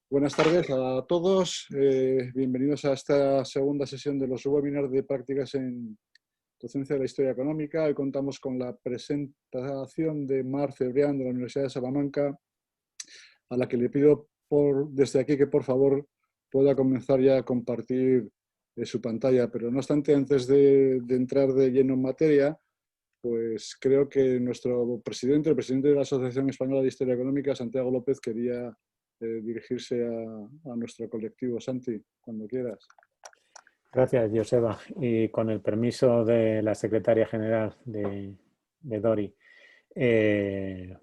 Buenas tardes a todos. Bienvenidos a esta segunda sesión de los webinars de prácticas en docencia de la historia económica. Hoy contamos con la presentación de Mar Cebrián de la Universidad de Salamanca, a la que le pido desde aquí que por favor pueda comenzar ya a compartir su pantalla. Pero no obstante, antes de entrar de lleno en materia, pues creo que nuestro presidente, el presidente de la Asociación Española de Historia Económica, Santiago López, quería dirigirse a nuestro colectivo. Santi, cuando quieras. Gracias, Joseba. Y con el permiso de la secretaria general de Dori.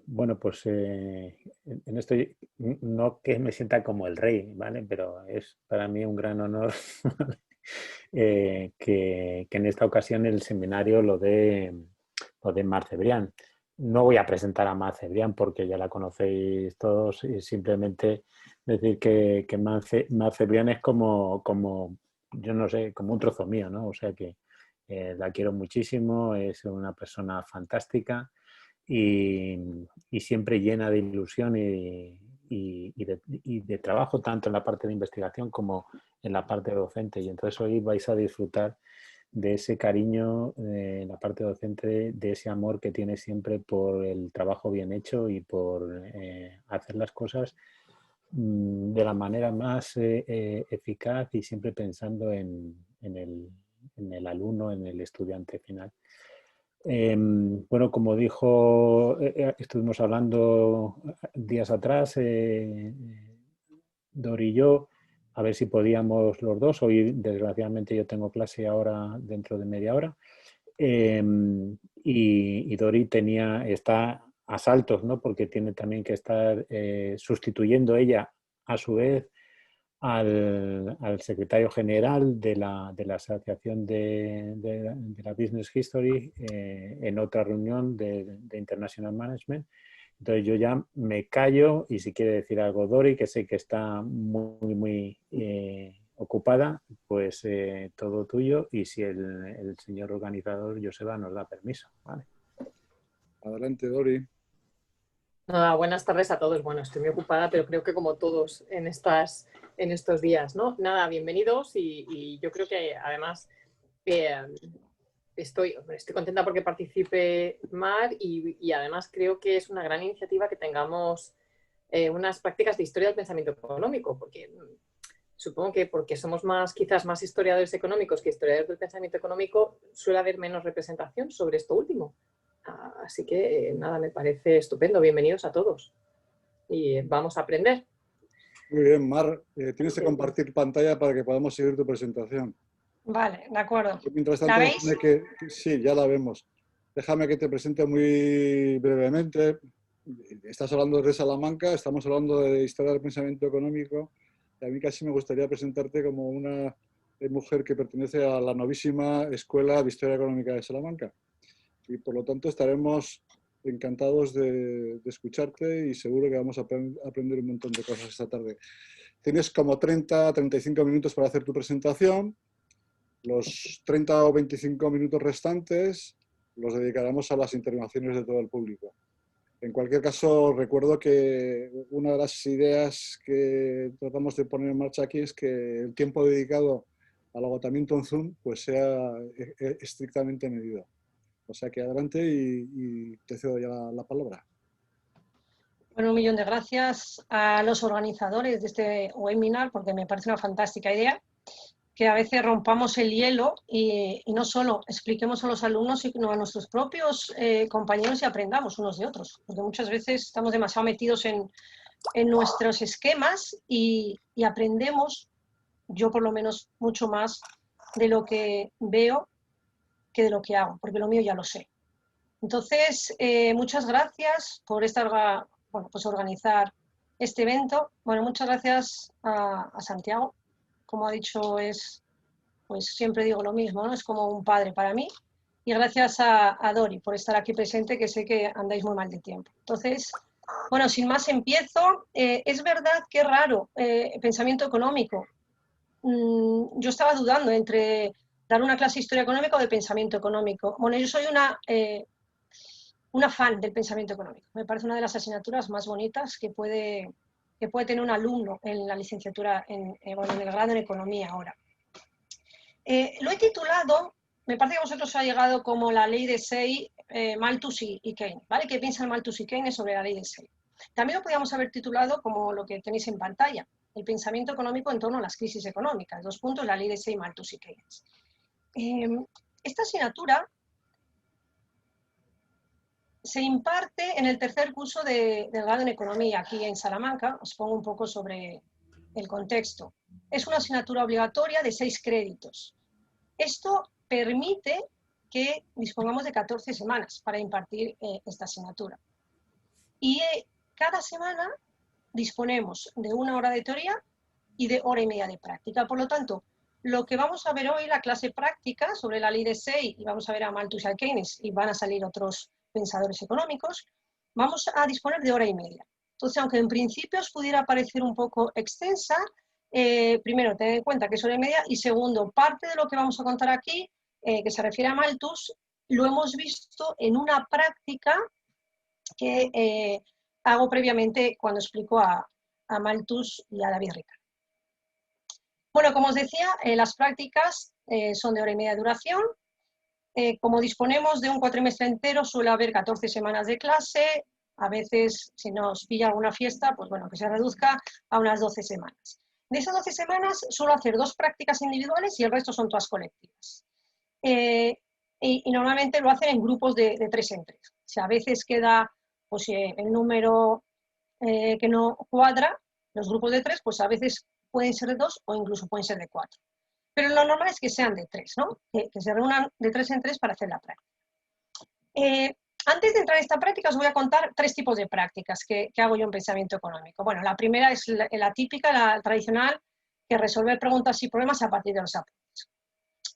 Bueno, pues en esto no que me sienta como el rey, ¿vale? Pero es para mí un gran honor que en esta ocasión el seminario lo de Mar Cebrián. No voy a presentar a Mar Cebrián porque ya la conocéis todos, y simplemente decir que Mar Cebrián es como, yo no sé, como un trozo mío, ¿no? O sea que la quiero muchísimo, es una persona fantástica y siempre llena de ilusión y de trabajo, tanto en la parte de investigación como en la parte docente. Y entonces hoy vais a disfrutar de ese cariño en la parte docente, de ese amor que tiene siempre por el trabajo bien hecho y por hacer las cosas de la manera más eficaz y siempre pensando en el alumno, en el estudiante final. Bueno, como dijo, estuvimos hablando días atrás, Dori y yo, a ver si podíamos los dos. Hoy, desgraciadamente, yo tengo clase ahora dentro de media hora. Y Dori está a saltos, ¿no? Porque tiene también que estar sustituyendo ella, a su vez, al secretario general de la Asociación de la Business History en otra reunión de International Management. Entonces yo ya me callo y si quiere decir algo Dori, que sé que está muy ocupada, pues todo tuyo, y si el señor organizador Joseba nos da permiso, ¿vale? Adelante, Dori. Nada, buenas tardes a todos. Bueno, estoy muy ocupada, pero creo que como todos en estos días, ¿no? Nada, bienvenidos y yo creo que además estoy contenta porque participe Mar y además creo que es una gran iniciativa que tengamos unas prácticas de historia del pensamiento económico, porque supongo que porque somos quizás más historiadores económicos que historiadores del pensamiento económico, suele haber menos representación sobre esto último. Así que nada, me parece estupendo. Bienvenidos a todos. Y vamos a aprender. Muy bien, Mar, tienes que compartir pantalla para que podamos seguir tu presentación. Vale, de acuerdo. Mientras tanto, ¿La veis? sí, ya la vemos. Déjame que te presente muy brevemente. Estás hablando de Salamanca, estamos hablando de historia del pensamiento económico. Y a mí casi me gustaría presentarte como una mujer que pertenece a la novísima Escuela de Historia Económica de Salamanca. Y por lo tanto estaremos encantados de escucharte y seguro que vamos a aprender un montón de cosas esta tarde. Tienes como 30-35 minutos para hacer tu presentación. Los 30 o 25 minutos restantes los dedicaremos a las intervenciones de todo el público. En cualquier caso, recuerdo que una de las ideas que tratamos de poner en marcha aquí es que el tiempo dedicado al agotamiento en Zoom pues sea estrictamente medido. O sea que adelante y te cedo ya la palabra. Bueno, 1.000.000 de gracias a los organizadores de este webinar, porque me parece una fantástica idea, que a veces rompamos el hielo y no solo expliquemos a los alumnos, sino a nuestros propios compañeros y aprendamos unos de otros. Porque muchas veces estamos demasiado metidos en nuestros esquemas y aprendemos, yo por lo menos, mucho más de lo que veo que de lo que hago, porque lo mío ya lo sé. Entonces, muchas gracias por organizar este evento. Bueno, muchas gracias a Santiago. Como ha dicho, pues siempre digo lo mismo, ¿no? Es como un padre para mí. Y gracias a Dori por estar aquí presente, que sé que andáis muy mal de tiempo. Entonces, bueno, sin más empiezo. Es verdad que es raro pensamiento económico. Yo estaba dudando entre dar una clase de historia económica o de pensamiento económico. Bueno, yo soy una fan del pensamiento económico. Me parece una de las asignaturas más bonitas que puede que puede tener un alumno en la licenciatura, bueno, en el grado en Economía ahora. Lo he titulado, me parece que a vosotros os ha llegado como la ley de Say, Malthus y Keynes, ¿vale? ¿Qué piensan Malthus y Keynes sobre la ley de Say? También lo podríamos haber titulado como lo que tenéis en pantalla, el pensamiento económico en torno a las crisis económicas, 2 puntos, la ley de Say, Malthus y Keynes. Esta asignatura se imparte en el tercer curso del grado en Economía, aquí en Salamanca. Os pongo un poco sobre el contexto. Es una asignatura obligatoria de 6 créditos. Esto permite que dispongamos de 14 semanas para impartir esta asignatura. Y cada semana disponemos de 1 hora de teoría y de 1 hora y media de práctica. Por lo tanto, lo que vamos a ver hoy, la clase práctica sobre la ley de Say, y vamos a ver a Malthus y a Keynes, y van a salir otros pensadores económicos, vamos a disponer de 1 hora y media. Entonces, aunque en principio os pudiera parecer un poco extensa, primero, tened en cuenta que es 1 hora y media, y segundo, parte de lo que vamos a contar aquí, que se refiere a Malthus, lo hemos visto en una práctica que hago previamente cuando explico a Malthus y a David Ricard. Bueno, como os decía, las prácticas son de 1 hora y media de duración. Como disponemos de un cuatrimestre entero, suele haber 14 semanas de clase. A veces, si nos pilla alguna fiesta, pues bueno, que se reduzca a unas 12 semanas. De esas 12 semanas suelo hacer 2 prácticas individuales y el resto son todas colectivas. Y normalmente lo hacen en grupos de 3 en 3. O sea, a veces queda pues, el número que no cuadra, los grupos de 3, pues a veces pueden ser de 2 o incluso pueden ser de 4. Pero lo normal es que sean de 3, ¿no? Que se reúnan de 3 en 3 para hacer la práctica. Antes de entrar en esta práctica os voy a contar 3 tipos de prácticas que hago yo en pensamiento económico. Bueno, la primera es la típica, la tradicional, que resolver preguntas y problemas a partir de los apuntes.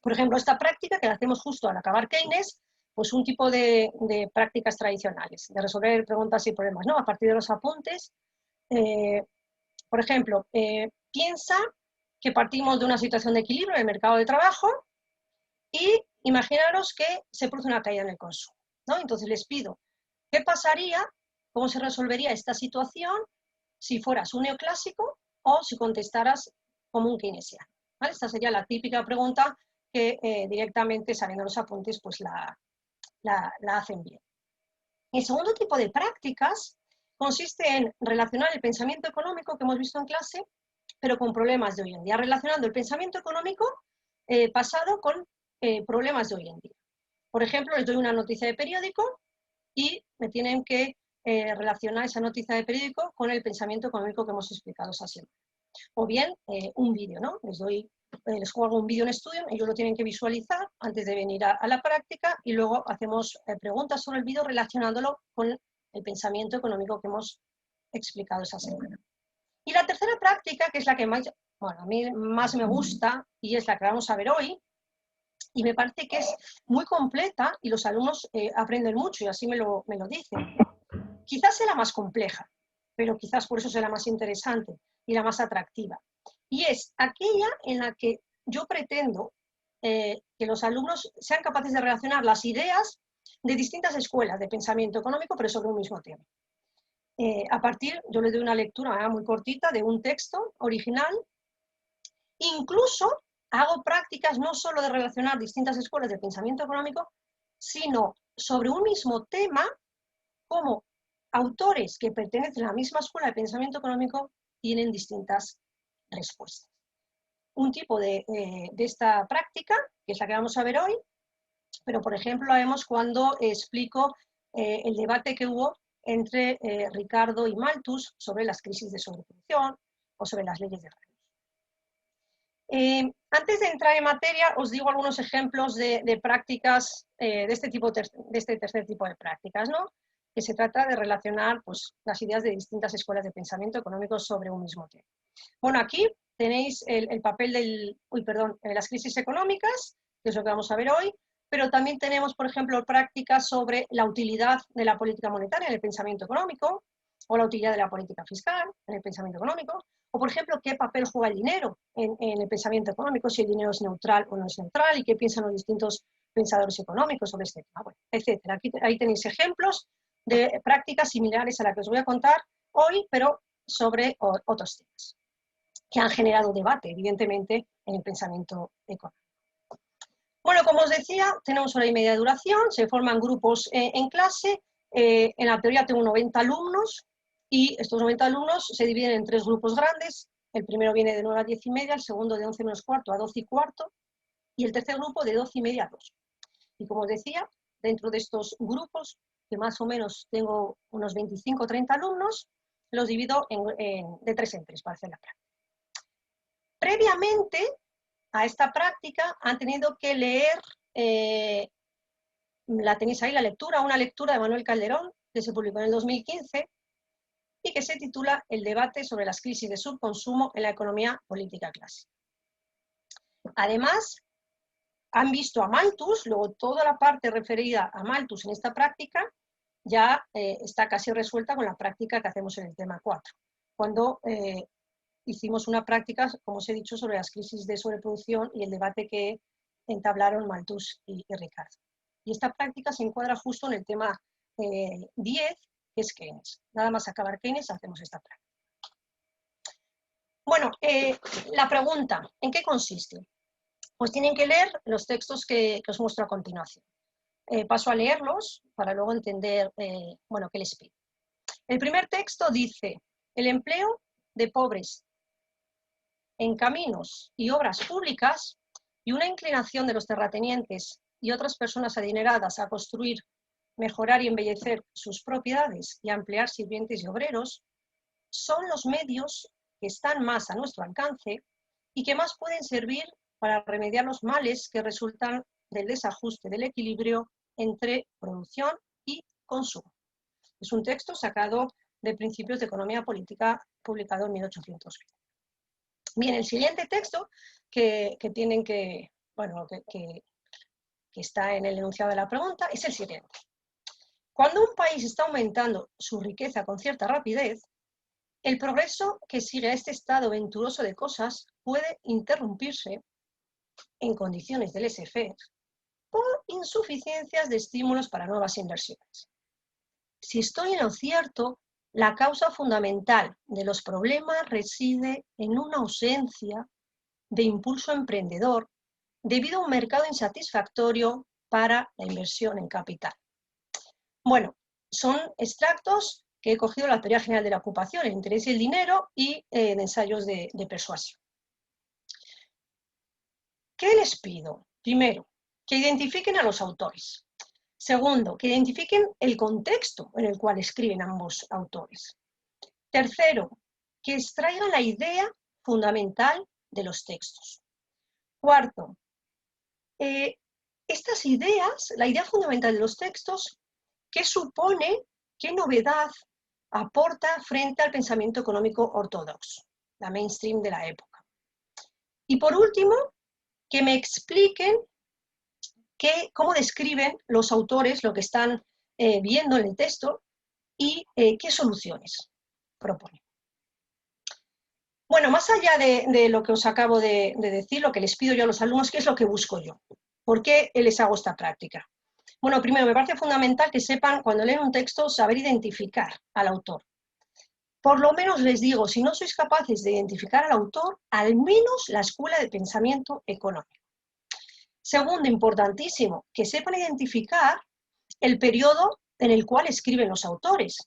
Por ejemplo, esta práctica que la hacemos justo al acabar Keynes, pues un tipo de prácticas tradicionales, de resolver preguntas y problemas, ¿no? A partir de los apuntes. Por ejemplo, piensa que partimos de una situación de equilibrio en el mercado de trabajo y imaginaros que se produce una caída en el consumo, ¿no? Entonces les pido, ¿qué pasaría, cómo se resolvería esta situación si fueras un neoclásico o si contestaras como un keynesiano? ¿Vale? Esta sería la típica pregunta que directamente sabiendo los apuntes pues la hacen bien. El segundo tipo de prácticas consiste en relacionar el pensamiento económico que hemos visto en clase pero con problemas de hoy en día, relacionando el pensamiento económico pasado con problemas de hoy en día. Por ejemplo, les doy una noticia de periódico y me tienen que relacionar esa noticia de periódico con el pensamiento económico que hemos explicado esa semana. O bien un vídeo, ¿no? Les juego un vídeo en Studium, ellos lo tienen que visualizar antes de venir a la práctica y luego hacemos preguntas sobre el vídeo relacionándolo con el pensamiento económico que hemos explicado esa semana. Y la tercera práctica, que es la que más, bueno, a mí más me gusta y es la que vamos a ver hoy, y me parece que es muy completa y los alumnos aprenden mucho y así me lo dicen. Quizás sea la más compleja, pero quizás por eso sea la más interesante y la más atractiva. Y es aquella en la que yo pretendo que los alumnos sean capaces de relacionar las ideas de distintas escuelas de pensamiento económico, pero sobre un mismo tema. Yo les doy una lectura muy cortita de un texto original. Incluso hago prácticas no solo de relacionar distintas escuelas de pensamiento económico, sino sobre un mismo tema, como autores que pertenecen a la misma escuela de pensamiento económico tienen distintas respuestas. Un tipo de esta práctica, que es la que vamos a ver hoy, pero por ejemplo la vemos cuando explico el debate que hubo entre Ricardo y Malthus sobre las crisis de sobreproducción o sobre las leyes de rangos. Antes de entrar en materia, os digo algunos ejemplos de prácticas de este tercer tipo de prácticas, ¿no? Que se trata de relacionar pues, las ideas de distintas escuelas de pensamiento económico sobre un mismo tema. Bueno, aquí tenéis el papel de las crisis económicas, que es lo que vamos a ver hoy, pero también tenemos, por ejemplo, prácticas sobre la utilidad de la política monetaria en el pensamiento económico, o la utilidad de la política fiscal en el pensamiento económico, o, por ejemplo, qué papel juega el dinero en el pensamiento económico, si el dinero es neutral o no es neutral, y qué piensan los distintos pensadores económicos sobre este tema, bueno, etc. Ahí tenéis ejemplos de prácticas similares a la que os voy a contar hoy, pero sobre otros temas que han generado debate, evidentemente, en el pensamiento económico. Bueno, como os decía, tenemos 1 hora y media de duración, se forman grupos en clase, en la teoría tengo 90 alumnos y estos 90 alumnos se dividen en 3 grupos grandes. El primero viene de 9 a 10 y media, el segundo de 11 menos cuarto a 12 y cuarto y el tercer grupo de 12 y media a 2. Y como os decía, dentro de estos grupos, que más o menos tengo unos 25 o 30 alumnos, los divido de 3 en 3 para hacer la práctica. Previamente a esta práctica han tenido que leer, la tenéis ahí, la lectura, una lectura de Manuel Calderón, que se publicó en el 2015 y que se titula El debate sobre las crisis de subconsumo en la economía política clásica. Además, han visto a Malthus, luego toda la parte referida a Malthus en esta práctica ya está casi resuelta con la práctica que hacemos en el tema 4, cuando hicimos una práctica, como os he dicho, sobre las crisis de sobreproducción y el debate que entablaron Malthus y Ricardo. Y esta práctica se encuadra justo en el tema 10, que es Keynes. Nada más acabar Keynes, hacemos esta práctica. Bueno, la pregunta, ¿en qué consiste? Pues tienen que leer los textos que os muestro a continuación. Paso a leerlos para luego entender bueno, qué les pido. El primer texto dice: el empleo de pobres en caminos y obras públicas y una inclinación de los terratenientes y otras personas adineradas a construir, mejorar y embellecer sus propiedades y a emplear sirvientes y obreros son los medios que están más a nuestro alcance y que más pueden servir para remediar los males que resultan del desajuste del equilibrio entre producción y consumo. Es un texto sacado de Principios de Economía Política, publicado en 1820. Bien, el siguiente texto que tienen que, bueno, que está en el enunciado de la pregunta es el siguiente. Cuando un país está aumentando su riqueza con cierta rapidez, el progreso que sigue a este estado venturoso de cosas puede interrumpirse en condiciones de laissez-faire por insuficiencias de estímulos para nuevas inversiones. Si estoy en lo cierto, la causa fundamental de los problemas reside en una ausencia de impulso emprendedor debido a un mercado insatisfactorio para la inversión en capital. Bueno, son extractos que he cogido de la teoría general de la ocupación, el interés y el dinero y de ensayos de persuasión. ¿Qué les pido? Primero, que identifiquen a los autores. Segundo, que identifiquen el contexto en el cual escriben ambos autores. Tercero, que extraigan la idea fundamental de los textos. Cuarto, estas ideas, la idea fundamental de los textos, ¿qué supone, qué novedad aporta frente al pensamiento económico ortodoxo, la mainstream de la época? Y por último, que me expliquen cómo describen los autores lo que están viendo en el texto y qué soluciones proponen. Bueno, más allá de lo que os acabo de decir, lo que les pido yo a los alumnos, ¿qué es lo que busco yo? ¿Por qué les hago esta práctica? Bueno, primero, me parece fundamental que sepan, cuando leen un texto, saber identificar al autor. Por lo menos les digo, si no sois capaces de identificar al autor, al menos la escuela de pensamiento económico. Segundo, importantísimo, que sepan identificar el periodo en el cual escriben los autores.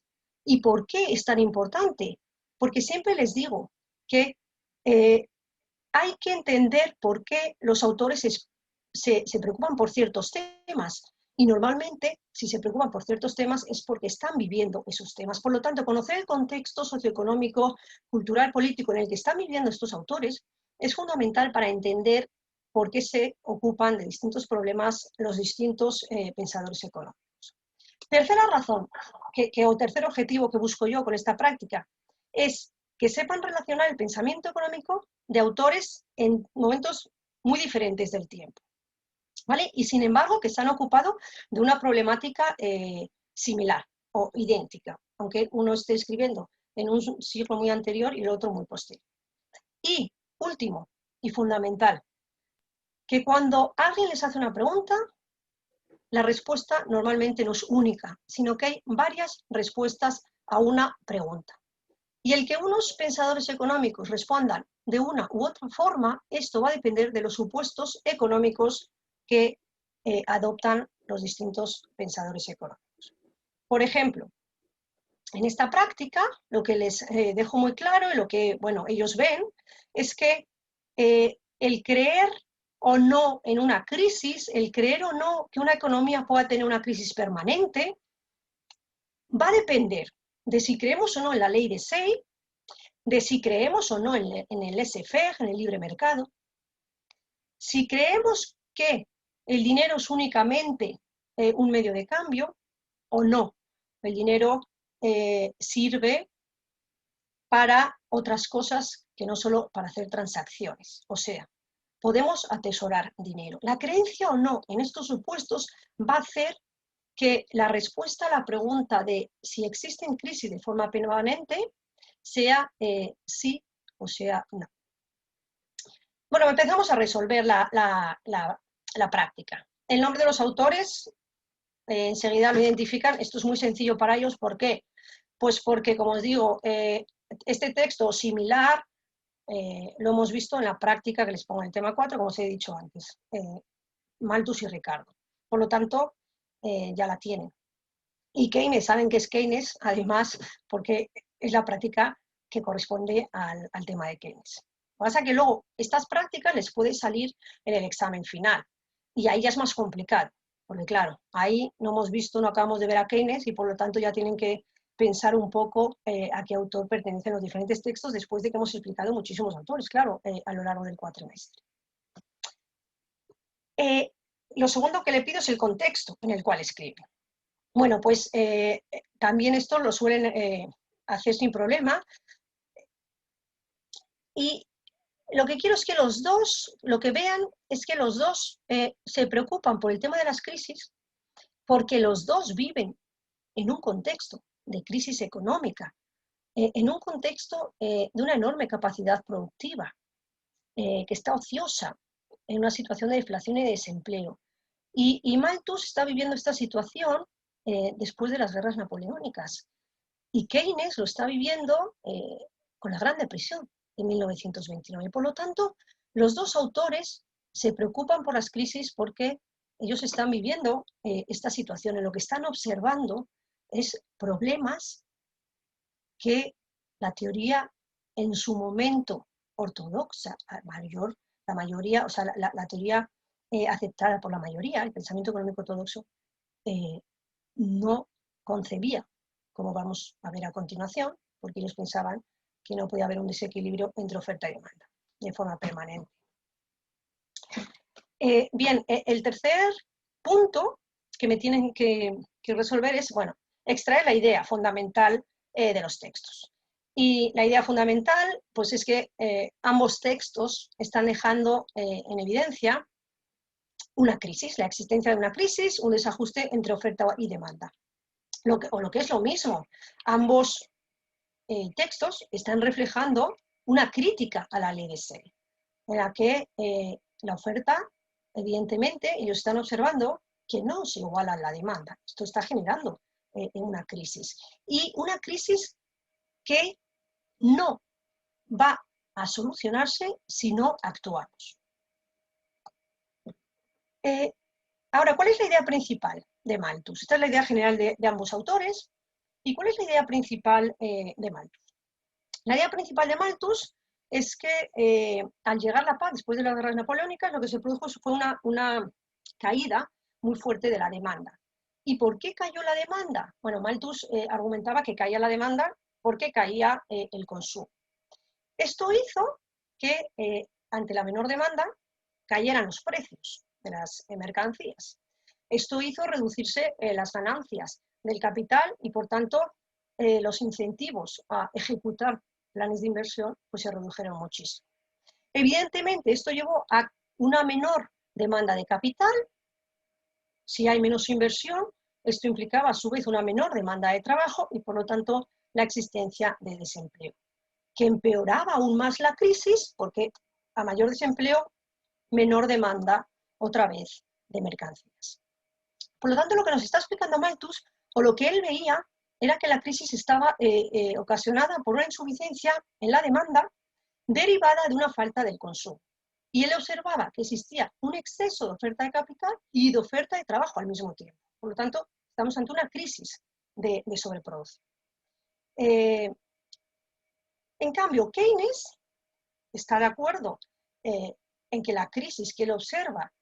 ¿Y por qué es tan importante? Porque siempre les digo que hay que entender por qué los autores se preocupan por ciertos temas. Y normalmente, si se preocupan por ciertos temas, es porque están viviendo esos temas. Por lo tanto, conocer el contexto socioeconómico, cultural, político en el que están viviendo estos autores es fundamental para entender por qué se ocupan de distintos problemas los distintos pensadores económicos. Tercera razón, o tercer objetivo que busco yo con esta práctica, es que sepan relacionar el pensamiento económico de autores en momentos muy diferentes del tiempo, ¿vale? Y sin embargo que se han ocupado de una problemática similar o idéntica, aunque uno esté escribiendo en un siglo muy anterior y el otro muy posterior. Y último y fundamental, que cuando alguien les hace una pregunta, la respuesta normalmente no es única, sino que hay varias respuestas a una pregunta. Y el que unos pensadores económicos respondan de una u otra forma, esto va a depender de los supuestos económicos que adoptan los distintos pensadores económicos. Por ejemplo, en esta práctica, lo que les dejo muy claro y lo que, bueno, ellos ven es que el creer o no en una crisis, el creer o no que una economía pueda tener una crisis permanente, va a depender de si creemos o no en la ley de Say, de si creemos o no en el laissez-faire, en el libre mercado, si creemos que el dinero es únicamente un medio de cambio o no. El dinero sirve para otras cosas que no solo para hacer transacciones. O sea, podemos atesorar dinero. La creencia o no en estos supuestos va a hacer que la respuesta a la pregunta de si existen crisis de forma permanente sea sí o sea no. Bueno, empezamos a resolver la práctica. El nombre de los autores, enseguida lo identifican. Esto es muy sencillo para ellos. ¿Por qué? Pues porque, como os digo, este texto similar lo hemos visto en la práctica que les pongo en el tema 4, como os he dicho antes, Malthus y Ricardo. Por lo tanto, ya la tienen. Y Keynes, saben que es Keynes, además, porque es la práctica que corresponde al tema de Keynes. Lo que pasa es que luego estas prácticas les puede salir en el examen final. Y ahí ya es más complicado, porque claro, ahí no hemos visto, no acabamos de ver a Keynes y por lo tanto ya tienen que pensar un poco a qué autor pertenecen los diferentes textos después de que hemos explicado muchísimos autores, claro, a lo largo del cuatrimestre. Lo segundo que le pido es el contexto en el cual escribe. Bueno, pues también esto lo suelen hacer sin problema. Y lo que quiero es que los dos, lo que vean es que los dos se preocupan por el tema de las crisis porque los dos viven en un contexto de crisis económica, en un contexto de una enorme capacidad productiva, que está ociosa, en una situación de deflación y de desempleo. Y Malthus está viviendo esta situación después de las guerras napoleónicas. Y Keynes lo está viviendo con la Gran Depresión de 1929. Por lo tanto, los dos autores se preocupan por las crisis porque ellos están viviendo esta situación. En lo que están observando es problemas que la teoría en su momento ortodoxa, la mayoría, o sea, la teoría aceptada por la mayoría, el pensamiento económico ortodoxo, no concebía, como vamos a ver a continuación, porque ellos pensaban que no podía haber un desequilibrio entre oferta y demanda de forma permanente. Bien, el tercer punto que me tienen que resolver es, bueno, extraer la idea fundamental de los textos. Y la idea fundamental, pues es que ambos textos están dejando en evidencia una crisis, la existencia de una crisis, un desajuste entre oferta y demanda. O lo que es lo mismo, ambos textos están reflejando una crítica a la ley de Say, en la que la oferta, evidentemente, ellos están observando que no se iguala a la demanda. Esto está generando una crisis. Y una crisis que no va a solucionarse si no actuamos. Ahora, ¿cuál es la idea principal de Malthus? Esta es la idea general de ambos autores. ¿Y cuál es la idea principal de Malthus? La idea principal de Malthus es que al llegar la paz después de las guerras napoleónicas, lo que se produjo fue una caída muy fuerte de la demanda. ¿Y por qué cayó la demanda? Bueno, Malthus argumentaba que caía la demanda porque caía el consumo. Esto hizo que ante la menor demanda cayeran los precios de las mercancías. Esto hizo reducirse las ganancias del capital y, por tanto, los incentivos a ejecutar planes de inversión pues se redujeron muchísimo. Evidentemente, esto llevó a una menor demanda de capital. Si hay menos inversión, esto implicaba a su vez una menor demanda de trabajo y, por lo tanto, la existencia de desempleo, que empeoraba aún más la crisis porque a mayor desempleo, menor demanda otra vez de mercancías. Por lo tanto, lo que nos está explicando Malthus, o lo que él veía, era que la crisis estaba ocasionada por una insuficiencia en la demanda derivada de una falta del consumo. Y él observaba que existía un exceso de oferta de capital y de oferta de trabajo al mismo tiempo. Por lo tanto, estamos ante una crisis de sobreproducción. En cambio, Keynes está de acuerdo en que la crisis que él observa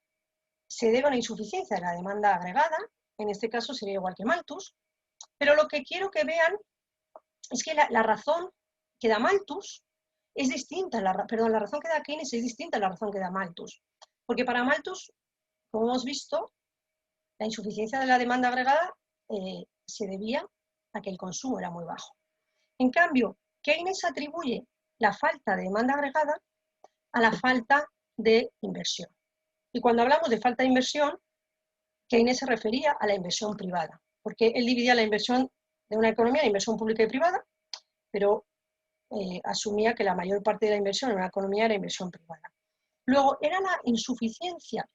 se debe a una insuficiencia de la demanda agregada, en este caso sería igual que Malthus, pero lo que quiero que vean es que la razón que da Malthus es distinta, la razón que da Keynes es distinta a la razón que da Malthus, porque para Malthus, como hemos visto, la insuficiencia de la demanda agregada se debía a que el consumo era muy bajo. En cambio, Keynes atribuye la falta de demanda agregada a la falta de inversión. Y cuando hablamos de falta de inversión, Keynes se refería a la inversión privada, porque él dividía la inversión de una economía en inversión pública y privada, pero asumía que la mayor parte de la inversión en una economía era inversión privada. Luego, era la insuficiencia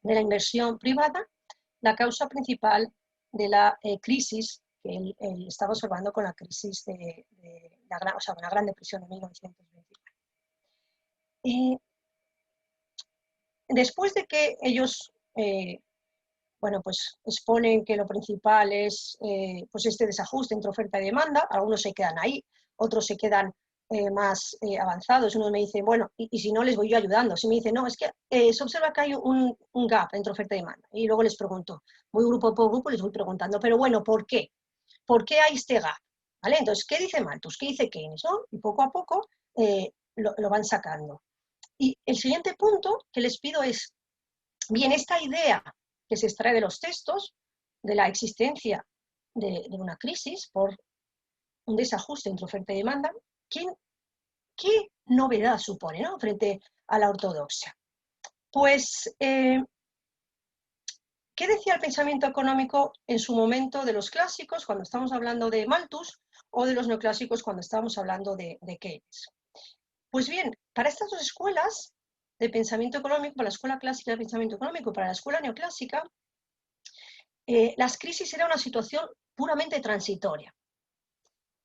de la inversión privada la causa principal de la crisis que él estaba observando con la crisis de la Gran Depresión de 1929. Después de que ellos pues exponen que lo principal es pues este desajuste entre oferta y demanda, algunos se quedan ahí, otros se quedan más avanzados, unos me dicen, bueno, y si no les voy yo ayudando, si me dicen, no, es que se observa que hay un gap entre oferta y demanda, y luego les pregunto, voy grupo por grupo, les voy preguntando, pero bueno, ¿por qué? ¿Por qué hay este gap? ¿Vale? Entonces, ¿qué dice Malthus? ¿Qué dice Keynes? ¿No? Y poco a poco lo van sacando. Y el siguiente punto que les pido es, bien, esta idea que se extrae de los textos, de la existencia de una crisis por un desajuste entre oferta y demanda, ¿qué novedad supone, ¿no?, frente a la ortodoxia? Pues, ¿qué decía el pensamiento económico en su momento de los clásicos, cuando estamos hablando de Malthus, o de los neoclásicos cuando estamos hablando de Keynes? Pues bien, para estas dos escuelas de pensamiento económico, para la escuela clásica de pensamiento económico y para la escuela neoclásica, las crisis eran una situación puramente transitoria.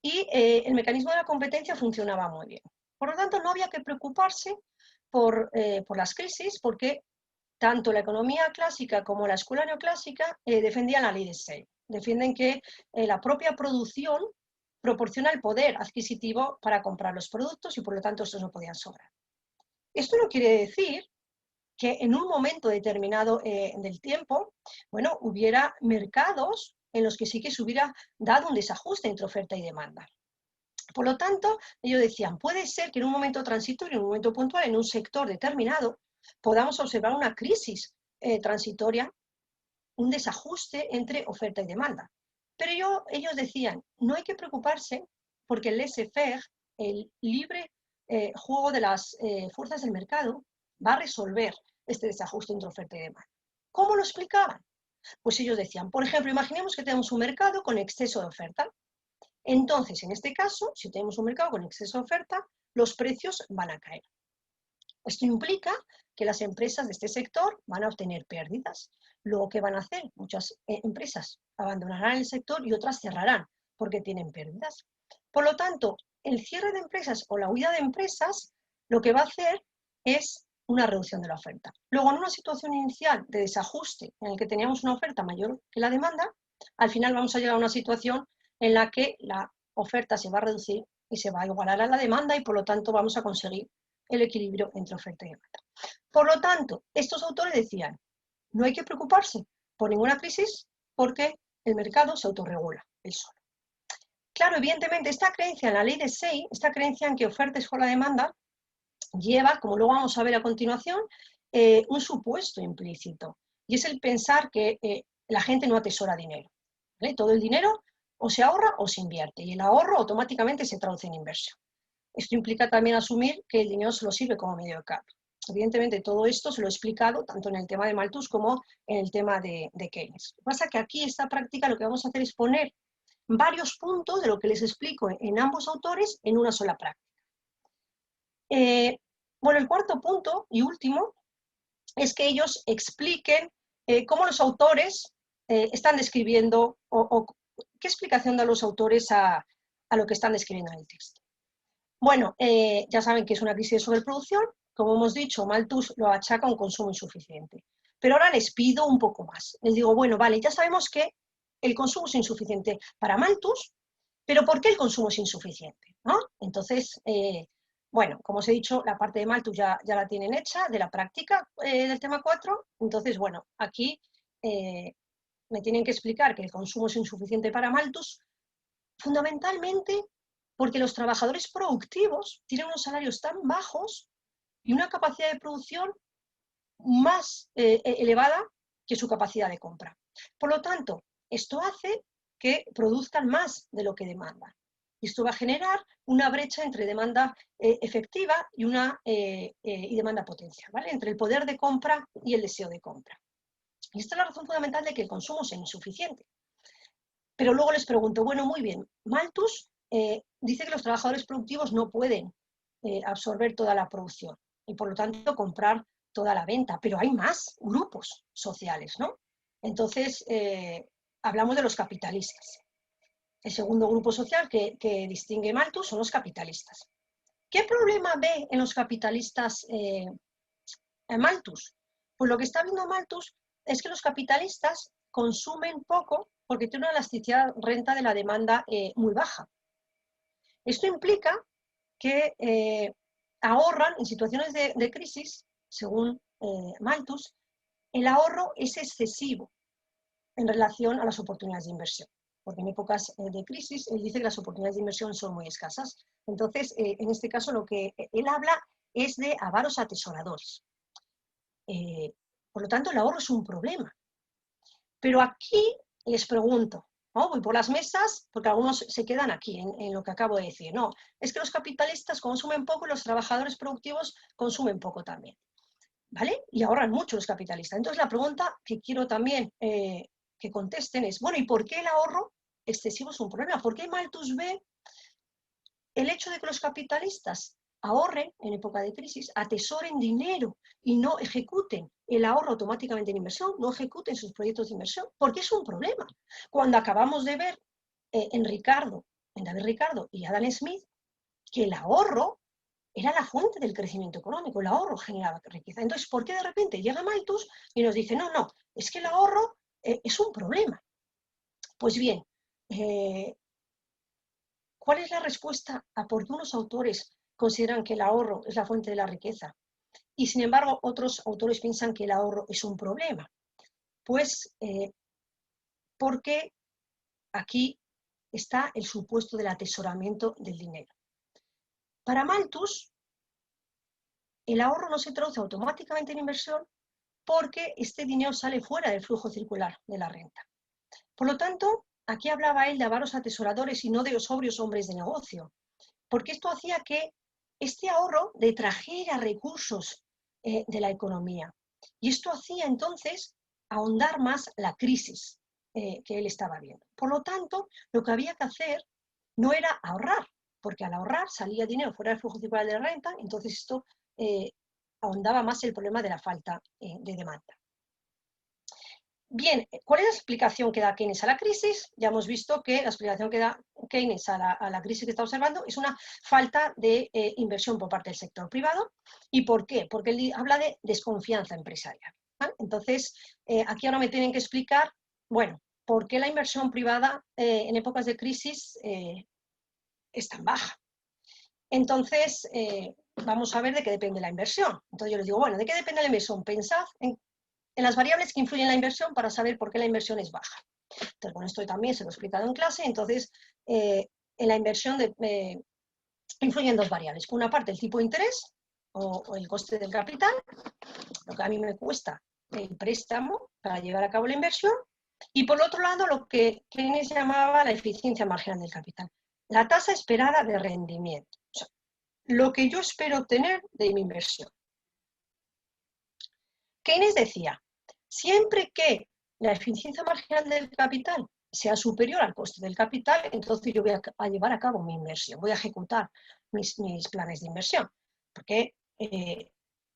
Y el mecanismo de la competencia funcionaba muy bien. Por lo tanto, no había que preocuparse por las crisis, porque tanto la economía clásica como la escuela neoclásica defendían la ley de Say. Defienden que la propia producción proporciona el poder adquisitivo para comprar los productos y por lo tanto estos no podían sobrar. Esto no quiere decir que en un momento determinado del tiempo, bueno, hubiera mercados en los que sí que se hubiera dado un desajuste entre oferta y demanda. Por lo tanto, ellos decían, puede ser que en un momento transitorio, en un momento puntual, en un sector determinado, podamos observar una crisis transitoria, un desajuste entre oferta y demanda. Pero ellos decían, no hay que preocuparse porque el laissez-faire, el libre juego de las fuerzas del mercado, va a resolver este desajuste entre oferta y demanda. ¿Cómo lo explicaban? Pues ellos decían, por ejemplo, imaginemos que tenemos un mercado con exceso de oferta. Entonces, en este caso, si tenemos un mercado con exceso de oferta, los precios van a caer. Esto implica que las empresas de este sector van a obtener pérdidas. Luego, ¿qué van a hacer? Muchas empresas abandonarán el sector y otras cerrarán porque tienen pérdidas. Por lo tanto, el cierre de empresas o la huida de empresas lo que va a hacer es una reducción de la oferta. Luego, en una situación inicial de desajuste en el que teníamos una oferta mayor que la demanda, al final vamos a llegar a una situación en la que la oferta se va a reducir y se va a igualar a la demanda y por lo tanto vamos a conseguir el equilibrio entre oferta y demanda. Por lo tanto, estos autores decían, no hay que preocuparse por ninguna crisis porque el mercado se autorregula él solo. Claro, evidentemente, esta creencia en la ley de Say, esta creencia en que oferta es igual a demanda, lleva, como luego vamos a ver a continuación, un supuesto implícito. Y es el pensar que la gente no atesora dinero. ¿Vale? Todo el dinero o se ahorra o se invierte. Y el ahorro automáticamente se traduce en inversión. Esto implica también asumir que el dinero solo sirve como medio de cambio. Evidentemente, todo esto se lo he explicado tanto en el tema de Malthus como en el tema de Keynes. Lo que pasa es que aquí esta práctica lo que vamos a hacer es poner varios puntos de lo que les explico en ambos autores en una sola práctica. Bueno, el cuarto punto y último es que ellos expliquen cómo los autores están describiendo o ¿qué explicación dan los autores a lo que están describiendo en el texto? Bueno, ya saben que es una crisis de sobreproducción. Como hemos dicho, Malthus lo achaca a un consumo insuficiente. Pero ahora les pido un poco más. Les digo, bueno, vale, ya sabemos que el consumo es insuficiente para Malthus, pero ¿por qué el consumo es insuficiente? ¿No? Entonces, bueno, como os he dicho, la parte de Malthus ya la tienen hecha, de la práctica del tema 4. Entonces, bueno, aquí me tienen que explicar que el consumo es insuficiente para Malthus, fundamentalmente porque los trabajadores productivos tienen unos salarios tan bajos y una capacidad de producción más elevada que su capacidad de compra. Por lo tanto, esto hace que produzcan más de lo que demandan. Y esto va a generar una brecha entre demanda efectiva y demanda potencial, ¿vale? Entre el poder de compra y el deseo de compra. Y esta es la razón fundamental de que el consumo sea insuficiente. Pero luego les pregunto, bueno, muy bien, Malthus dice que los trabajadores productivos no pueden absorber toda la producción y por lo tanto comprar toda la venta, pero hay más grupos sociales, ¿no? Entonces, hablamos de los capitalistas. El segundo grupo social que distingue Malthus son los capitalistas. ¿Qué problema ve en los capitalistas Malthus? Pues lo que está viendo Malthus es que los capitalistas consumen poco porque tienen una elasticidad renta de la demanda muy baja. Esto implica que ahorran en situaciones de crisis, según Malthus, el ahorro es excesivo en relación a las oportunidades de inversión. Porque en épocas de crisis, él dice que las oportunidades de inversión son muy escasas. Entonces, en este caso, lo que él habla es de avaros atesoradores. Por lo tanto, el ahorro es un problema. Pero aquí les pregunto, ¿no? Voy por las mesas porque algunos se quedan aquí en lo que acabo de decir. No, es que los capitalistas consumen poco y los trabajadores productivos consumen poco también. ¿Vale? Y ahorran mucho los capitalistas. Entonces la pregunta que quiero también que contesten es, bueno, ¿y por qué el ahorro excesivo es un problema? ¿Por qué Malthus ve el hecho de que los capitalistas ahorren en época de crisis, atesoren dinero y no ejecuten el ahorro automáticamente en inversión, no ejecuten sus proyectos de inversión? Porque es un problema. Cuando acabamos de ver en David Ricardo y Adam Smith, que el ahorro era la fuente del crecimiento económico, el ahorro generaba riqueza. Entonces, ¿por qué de repente llega Malthus y nos dice, no, es que el ahorro es un problema? Pues bien, ¿cuál es la respuesta a por qué unos autores consideran que el ahorro es la fuente de la riqueza y sin embargo otros autores piensan que el ahorro es un problema? Pues porque aquí está el supuesto del atesoramiento del dinero. Para Malthus, el ahorro no se traduce automáticamente en inversión porque este dinero sale fuera del flujo circular de la renta. Por lo tanto, aquí hablaba él de avaros atesoradores y no de sobrios hombres de negocio, porque esto hacía que este ahorro detrajera recursos de la economía. Y esto hacía entonces ahondar más la crisis que él estaba viendo. Por lo tanto, lo que había que hacer no era ahorrar, porque al ahorrar salía dinero fuera del flujo circular de la renta, entonces esto ahondaba más el problema de la falta de demanda. Bien, ¿cuál es la explicación que da Keynes a la crisis? Ya hemos visto que la explicación que da Keynes a la crisis que está observando es una falta de inversión por parte del sector privado. ¿Y por qué? Porque él habla de desconfianza empresarial, ¿vale? Entonces, aquí ahora me tienen que explicar, bueno, ¿por qué la inversión privada en épocas de crisis es tan baja? Entonces, vamos a ver de qué depende la inversión. Entonces yo les digo, bueno, ¿de qué depende la inversión? Pensad en las variables que influyen en la inversión para saber por qué la inversión es baja. Entonces, bueno, esto también se lo he explicado en clase. Entonces, en la inversión influyen dos variables. Por una parte, el tipo de interés o el coste del capital, lo que a mí me cuesta el préstamo para llevar a cabo la inversión. Y por otro lado, lo que Keynes llamaba la eficiencia marginal del capital, la tasa esperada de rendimiento. O sea, lo que yo espero obtener de mi inversión. Keynes decía, siempre que la eficiencia marginal del capital sea superior al coste del capital, entonces yo voy a llevar a cabo mi inversión, voy a ejecutar mis planes de inversión, porque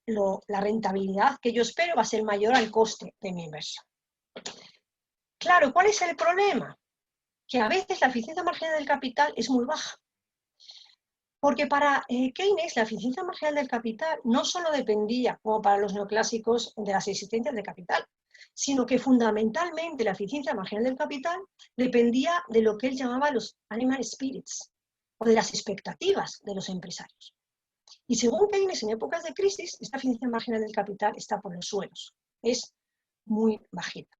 la rentabilidad que yo espero va a ser mayor al coste de mi inversión. Claro, ¿cuál es el problema? que a veces la eficiencia marginal del capital es muy baja. Porque para Keynes la eficiencia marginal del capital no solo dependía, como para los neoclásicos, de las existencias de capital, sino que fundamentalmente la eficiencia marginal del capital dependía de lo que él llamaba los animal spirits, o de las expectativas de los empresarios. Y según Keynes, en épocas de crisis, esta eficiencia marginal del capital está por los suelos, es muy bajita.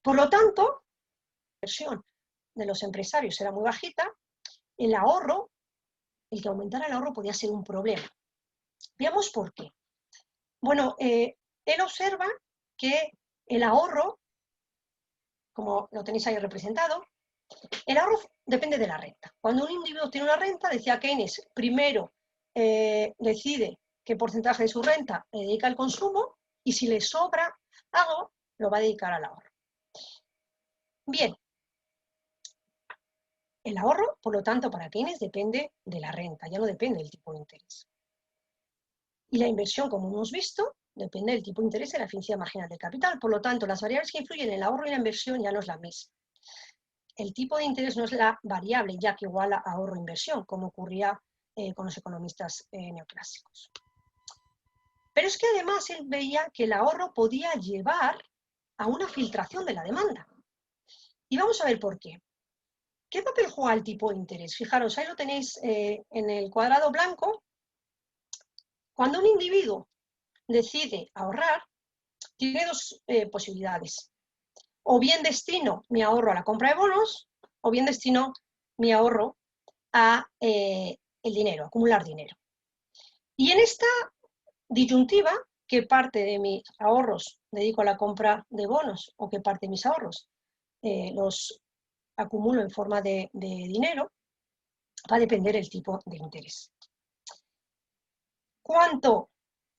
Por lo tanto, la inversión de los empresarios era muy bajita, el ahorro, el que aumentara el ahorro podía ser un problema. Veamos por qué. Bueno, él observa que el ahorro, como lo tenéis ahí representado, el ahorro depende de la renta. Cuando un individuo tiene una renta, decía Keynes, primero decide qué porcentaje de su renta le dedica al consumo y si le sobra algo, lo va a dedicar al ahorro. Bien, el ahorro, por lo tanto, para Keynes depende de la renta, ya no depende del tipo de interés. Y la inversión, como hemos visto, depende del tipo de interés y la eficiencia marginal del capital. Por lo tanto, las variables que influyen en el ahorro y la inversión ya no es la misma. El tipo de interés no es la variable ya que iguala ahorro e inversión, como ocurría con los economistas neoclásicos. Pero es que además él veía que el ahorro podía llevar a una filtración de la demanda. Y vamos a ver por qué. ¿Qué papel juega el tipo de interés? Fijaros, ahí lo tenéis en el cuadrado blanco. Cuando un individuo decide ahorrar, tiene dos posibilidades. O bien destino mi ahorro a la compra de bonos, o bien destino mi ahorro a el dinero, acumular dinero. Y en esta disyuntiva, ¿qué parte de mis ahorros dedico a la compra de bonos o qué parte de mis ahorros los acumulo en forma de dinero? Va a depender el tipo de interés. Cuanto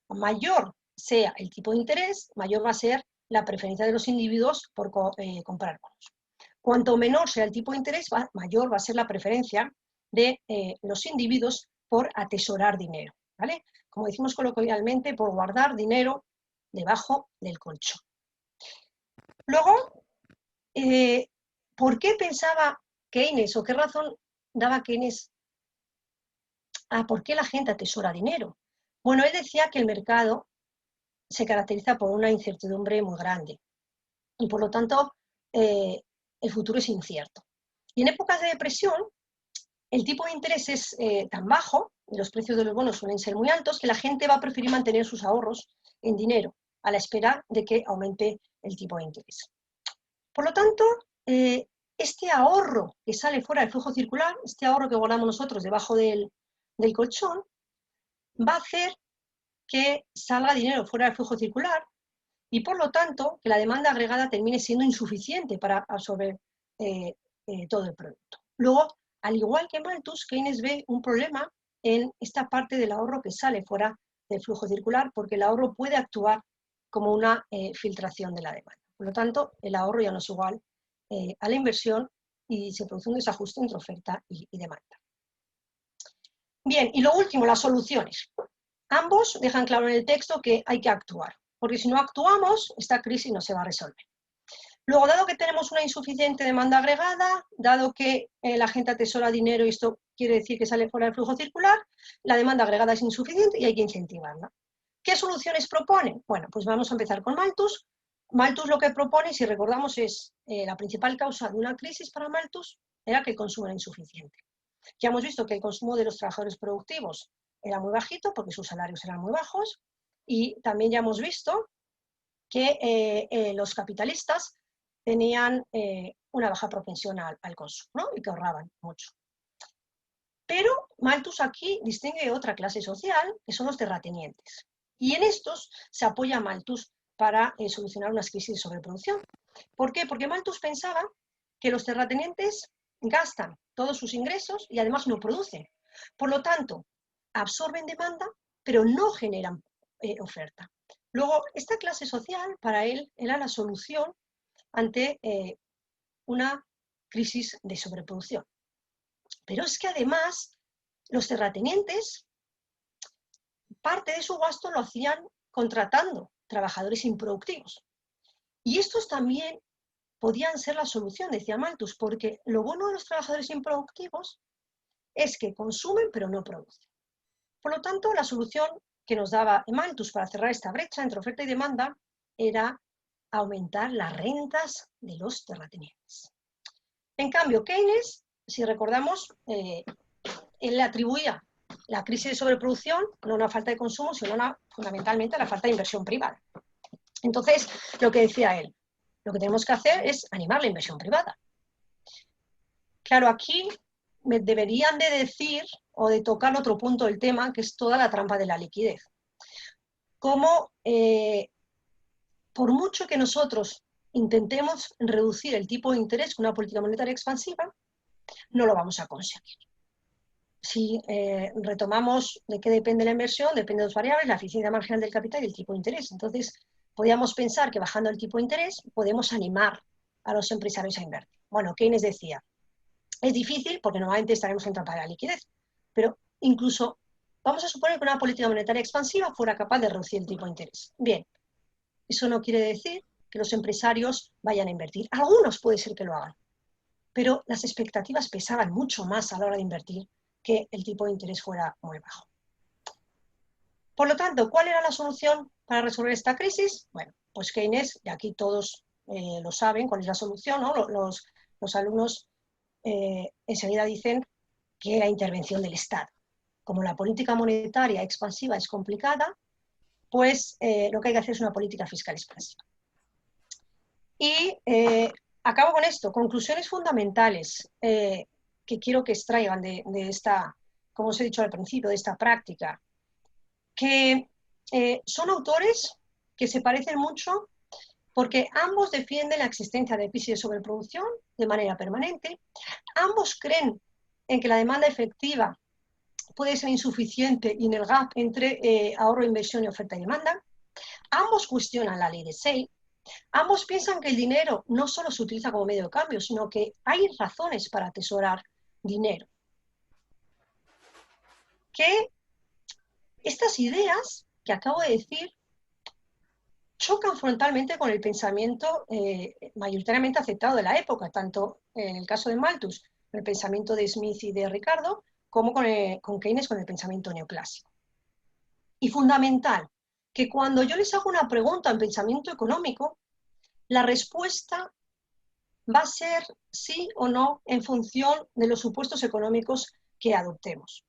mayor sea el tipo de interés, mayor va a ser la preferencia de los individuos por comprar bonos. Cuanto menor sea el tipo de interés, mayor va a ser la preferencia de los individuos por atesorar dinero, ¿vale? Como decimos coloquialmente, por guardar dinero debajo del colchón. Luego, ¿por qué pensaba Keynes o qué razón daba Keynes a por qué la gente atesora dinero? Bueno, él decía que el mercado se caracteriza por una incertidumbre muy grande y por lo tanto el futuro es incierto. Y en épocas de depresión el tipo de interés es tan bajo y los precios de los bonos suelen ser muy altos que la gente va a preferir mantener sus ahorros en dinero a la espera de que aumente el tipo de interés. Por lo tanto, este ahorro que sale fuera del flujo circular, este ahorro que guardamos nosotros debajo del colchón, va a hacer que salga dinero fuera del flujo circular y por lo tanto que la demanda agregada termine siendo insuficiente para absorber todo el producto. Luego, al igual que Malthus, Keynes ve un problema en esta parte del ahorro que sale fuera del flujo circular porque el ahorro puede actuar como una filtración de la demanda. Por lo tanto, el ahorro ya no es igual a la inversión y se produce un desajuste entre oferta y demanda. Bien, y lo último, las soluciones. Ambos dejan claro en el texto que hay que actuar, porque si no actuamos, esta crisis no se va a resolver. Luego, dado que tenemos una insuficiente demanda agregada, dado que la gente atesora dinero y esto quiere decir que sale fuera del flujo circular, la demanda agregada es insuficiente y hay que incentivarla. ¿Qué soluciones proponen? Bueno, pues vamos a empezar con Malthus. Malthus lo que propone, si recordamos, es la principal causa de una crisis para Malthus era que el consumo era insuficiente. Ya hemos visto que el consumo de los trabajadores productivos era muy bajito porque sus salarios eran muy bajos y también ya hemos visto que los capitalistas tenían una baja propensión al consumo, ¿no? Y que ahorraban mucho. Pero Malthus aquí distingue otra clase social, que son los terratenientes. Y en estos se apoya Malthus para solucionar unas crisis de sobreproducción. ¿Por qué? Porque Malthus pensaba que los terratenientes gastan todos sus ingresos y además no producen. Por lo tanto, absorben demanda, pero no generan oferta. Luego, esta clase social, para él, era la solución ante una crisis de sobreproducción. Pero es que además, los terratenientes, parte de su gasto lo hacían contratando trabajadores improductivos. Y estos también podían ser la solución, decía Malthus, porque lo bueno de los trabajadores improductivos es que consumen pero no producen. Por lo tanto, la solución que nos daba Malthus para cerrar esta brecha entre oferta y demanda era aumentar las rentas de los terratenientes. En cambio, Keynes, si recordamos, él le atribuía la crisis de sobreproducción no a una falta de consumo, sino fundamentalmente a la falta de inversión privada. Entonces, lo que decía él, lo que tenemos que hacer es animar la inversión privada. Claro, aquí me deberían de decir o de tocar otro punto del tema, que es toda la trampa de la liquidez. Como por mucho que nosotros intentemos reducir el tipo de interés con una política monetaria expansiva, no lo vamos a conseguir. Si retomamos de qué depende la inversión, depende de dos variables, la eficiencia marginal del capital y el tipo de interés. Entonces, podríamos pensar que bajando el tipo de interés podemos animar a los empresarios a invertir. Bueno, Keynes decía, es difícil porque normalmente estaremos en trampa de la liquidez, pero incluso vamos a suponer que una política monetaria expansiva fuera capaz de reducir el tipo de interés. Bien, eso no quiere decir que los empresarios vayan a invertir. Algunos puede ser que lo hagan, pero las expectativas pesaban mucho más a la hora de invertir que el tipo de interés fuera muy bajo. Por lo tanto, ¿cuál era la solución para resolver esta crisis? Bueno, pues Keynes, y aquí todos lo saben cuál es la solución, ¿no? Los alumnos enseguida dicen que la intervención del Estado. Como la política monetaria expansiva es complicada, pues lo que hay que hacer es una política fiscal expansiva. Y acabo con esto, conclusiones fundamentales que quiero que extraigan de esta, como os he dicho al principio, de esta práctica, que son autores que se parecen mucho porque ambos defienden la existencia de crisis de sobreproducción de manera permanente, ambos creen en que la demanda efectiva puede ser insuficiente y en el gap entre ahorro, inversión y oferta y demanda, ambos cuestionan la ley de Say, ambos piensan que el dinero no solo se utiliza como medio de cambio, sino que hay razones para atesorar dinero. Que estas ideas que acabo de decir chocan frontalmente con el pensamiento mayoritariamente aceptado de la época, tanto en el caso de Malthus, con el pensamiento de Smith y de Ricardo, como con Keynes, con el pensamiento neoclásico. Y fundamental, que cuando yo les hago una pregunta en pensamiento económico, la respuesta va a ser sí o no en función de los supuestos económicos que adoptemos.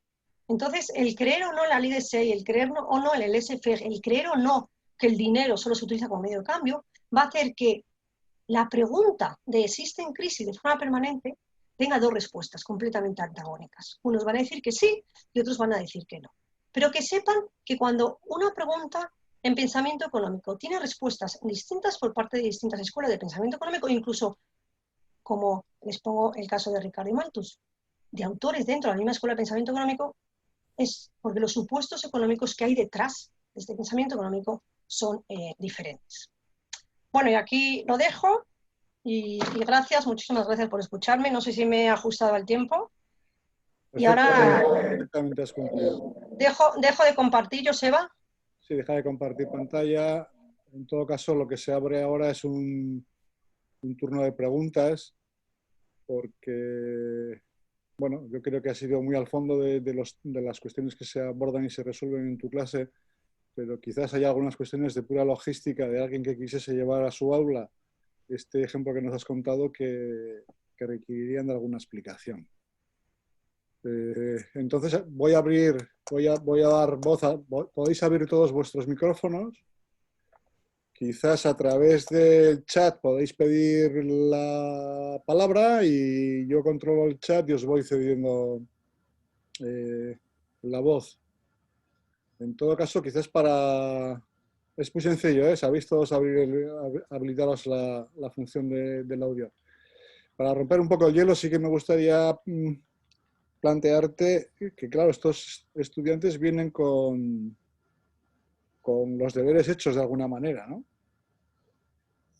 Entonces, el creer o no en la ley de Say, el creer o no en el laissez-faire, el creer o no que el dinero solo se utiliza como medio de cambio, va a hacer que la pregunta de ¿existen crisis de forma permanente? Tenga dos respuestas completamente antagónicas. Unos van a decir que sí y otros van a decir que no. Pero que sepan que cuando una pregunta en pensamiento económico tiene respuestas distintas por parte de distintas escuelas de pensamiento económico, incluso, como les pongo el caso de Ricardo y Malthus, de autores dentro de la misma escuela de pensamiento económico, es porque los supuestos económicos que hay detrás de este pensamiento económico son diferentes. Bueno, y aquí lo dejo y gracias, muchísimas gracias por escucharme. No sé si me he ajustado al tiempo. Y ahora Perfectamente has cumplido. dejo de compartir, Joseba. Sí, deja de compartir pantalla. En todo caso, lo que se abre ahora es un turno de preguntas, porque, bueno, yo creo que has ido muy al fondo de las cuestiones que se abordan y se resuelven en tu clase, pero quizás haya algunas cuestiones de pura logística de alguien que quisiese llevar a su aula este ejemplo que nos has contado que requerirían de alguna explicación. Entonces voy a dar voz podéis abrir todos vuestros micrófonos. Quizás a través del chat podéis pedir la palabra y yo controlo el chat y os voy cediendo la voz. En todo caso, quizás es muy sencillo, sabéis todos habilitaros la función del audio. Para romper un poco el hielo, sí que me gustaría plantearte que, claro, estos estudiantes vienen con los deberes hechos de alguna manera, ¿no?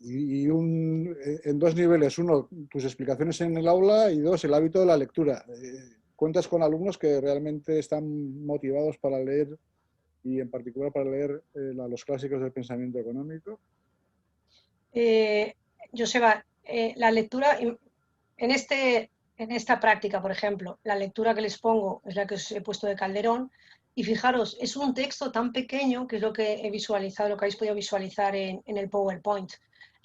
Y en dos niveles. Uno, tus explicaciones en el aula, y dos, el hábito de la lectura. Cuentas con alumnos que realmente están motivados para leer, y en particular para leer los clásicos del pensamiento económico. Joseba, la lectura, en esta práctica, por ejemplo, la lectura que les pongo es la que os he puesto de Calderón, y fijaros, es un texto tan pequeño, que es lo que he visualizado, lo que habéis podido visualizar en el PowerPoint.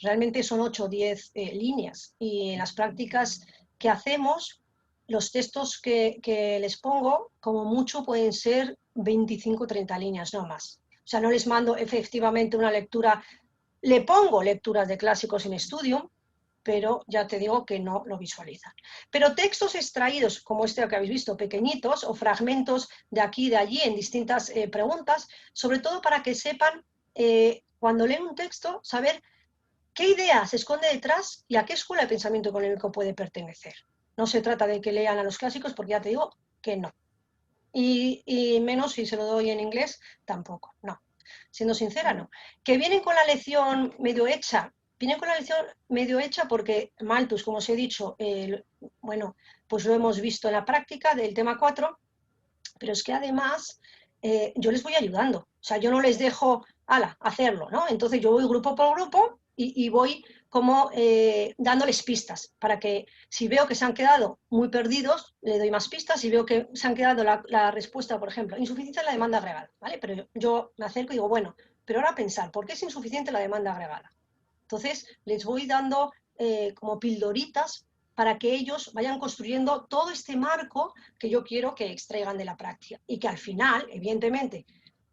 Realmente son 8 o 10 líneas, y en las prácticas que hacemos, los textos que les pongo, como mucho pueden ser 25 o 30 líneas, no más. O sea, no les mando efectivamente una lectura, le pongo lecturas de clásicos in studium, pero ya te digo que no lo visualizan. Pero textos extraídos, como este que habéis visto, pequeñitos, o fragmentos de aquí y de allí en distintas preguntas, sobre todo para que sepan, cuando leen un texto, saber qué idea se esconde detrás y a qué escuela de pensamiento económico puede pertenecer. No se trata de que lean a los clásicos, porque ya te digo que no. Y menos si se lo doy en inglés, tampoco, no. Siendo sincera, no. Que vienen con la lección medio hecha, porque Malthus, como os he dicho, bueno, pues lo hemos visto en la práctica del tema 4, pero es que además yo les voy ayudando. O sea, yo no les dejo, ala, hacerlo, ¿no? Entonces yo voy grupo por grupo y voy como dándoles pistas para que, si veo que se han quedado muy perdidos, le doy más pistas. Si veo que se han quedado la respuesta, por ejemplo, insuficiente la demanda agregada, ¿vale? Pero yo me acerco y digo, bueno, pero ahora pensar, ¿por qué es insuficiente la demanda agregada? Entonces, les voy dando como pildoritas para que ellos vayan construyendo todo este marco que yo quiero que extraigan de la práctica. Y que al final, evidentemente,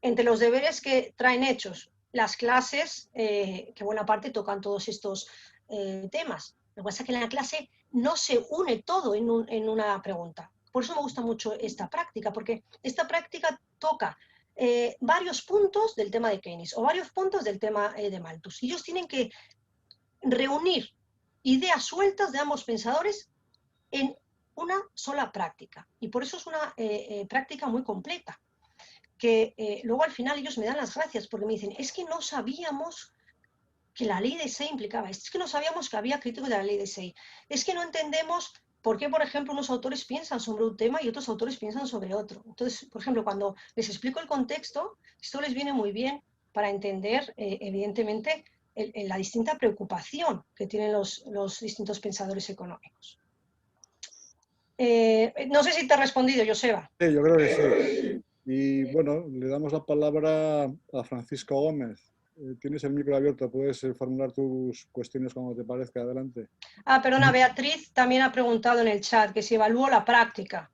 entre los deberes que traen hechos las clases, que buena parte tocan todos estos temas. Lo que pasa es que en la clase no se une todo en una pregunta. Por eso me gusta mucho esta práctica, porque esta práctica toca varios puntos del tema de Keynes o varios puntos del tema de Malthus. Y ellos tienen que reunir ideas sueltas de ambos pensadores en una sola práctica. Y por eso es una práctica muy completa, que luego al final ellos me dan las gracias porque me dicen, es que no sabíamos que la ley de Say implicaba esto, es que no sabíamos que había críticos de la ley de Say, es que no entendemos por qué, por ejemplo, unos autores piensan sobre un tema y otros autores piensan sobre otro. Entonces, por ejemplo, cuando les explico el contexto, esto les viene muy bien para entender, evidentemente, la distinta preocupación que tienen los distintos pensadores económicos. No sé si te he respondido, Joseba. Sí, yo creo que sí. Y bueno, le damos la palabra a Francisco Gómez. Tienes el micro abierto, puedes formular tus cuestiones cuando te parezca. Adelante. Perdona, Beatriz también ha preguntado en el chat que si evalúo la práctica.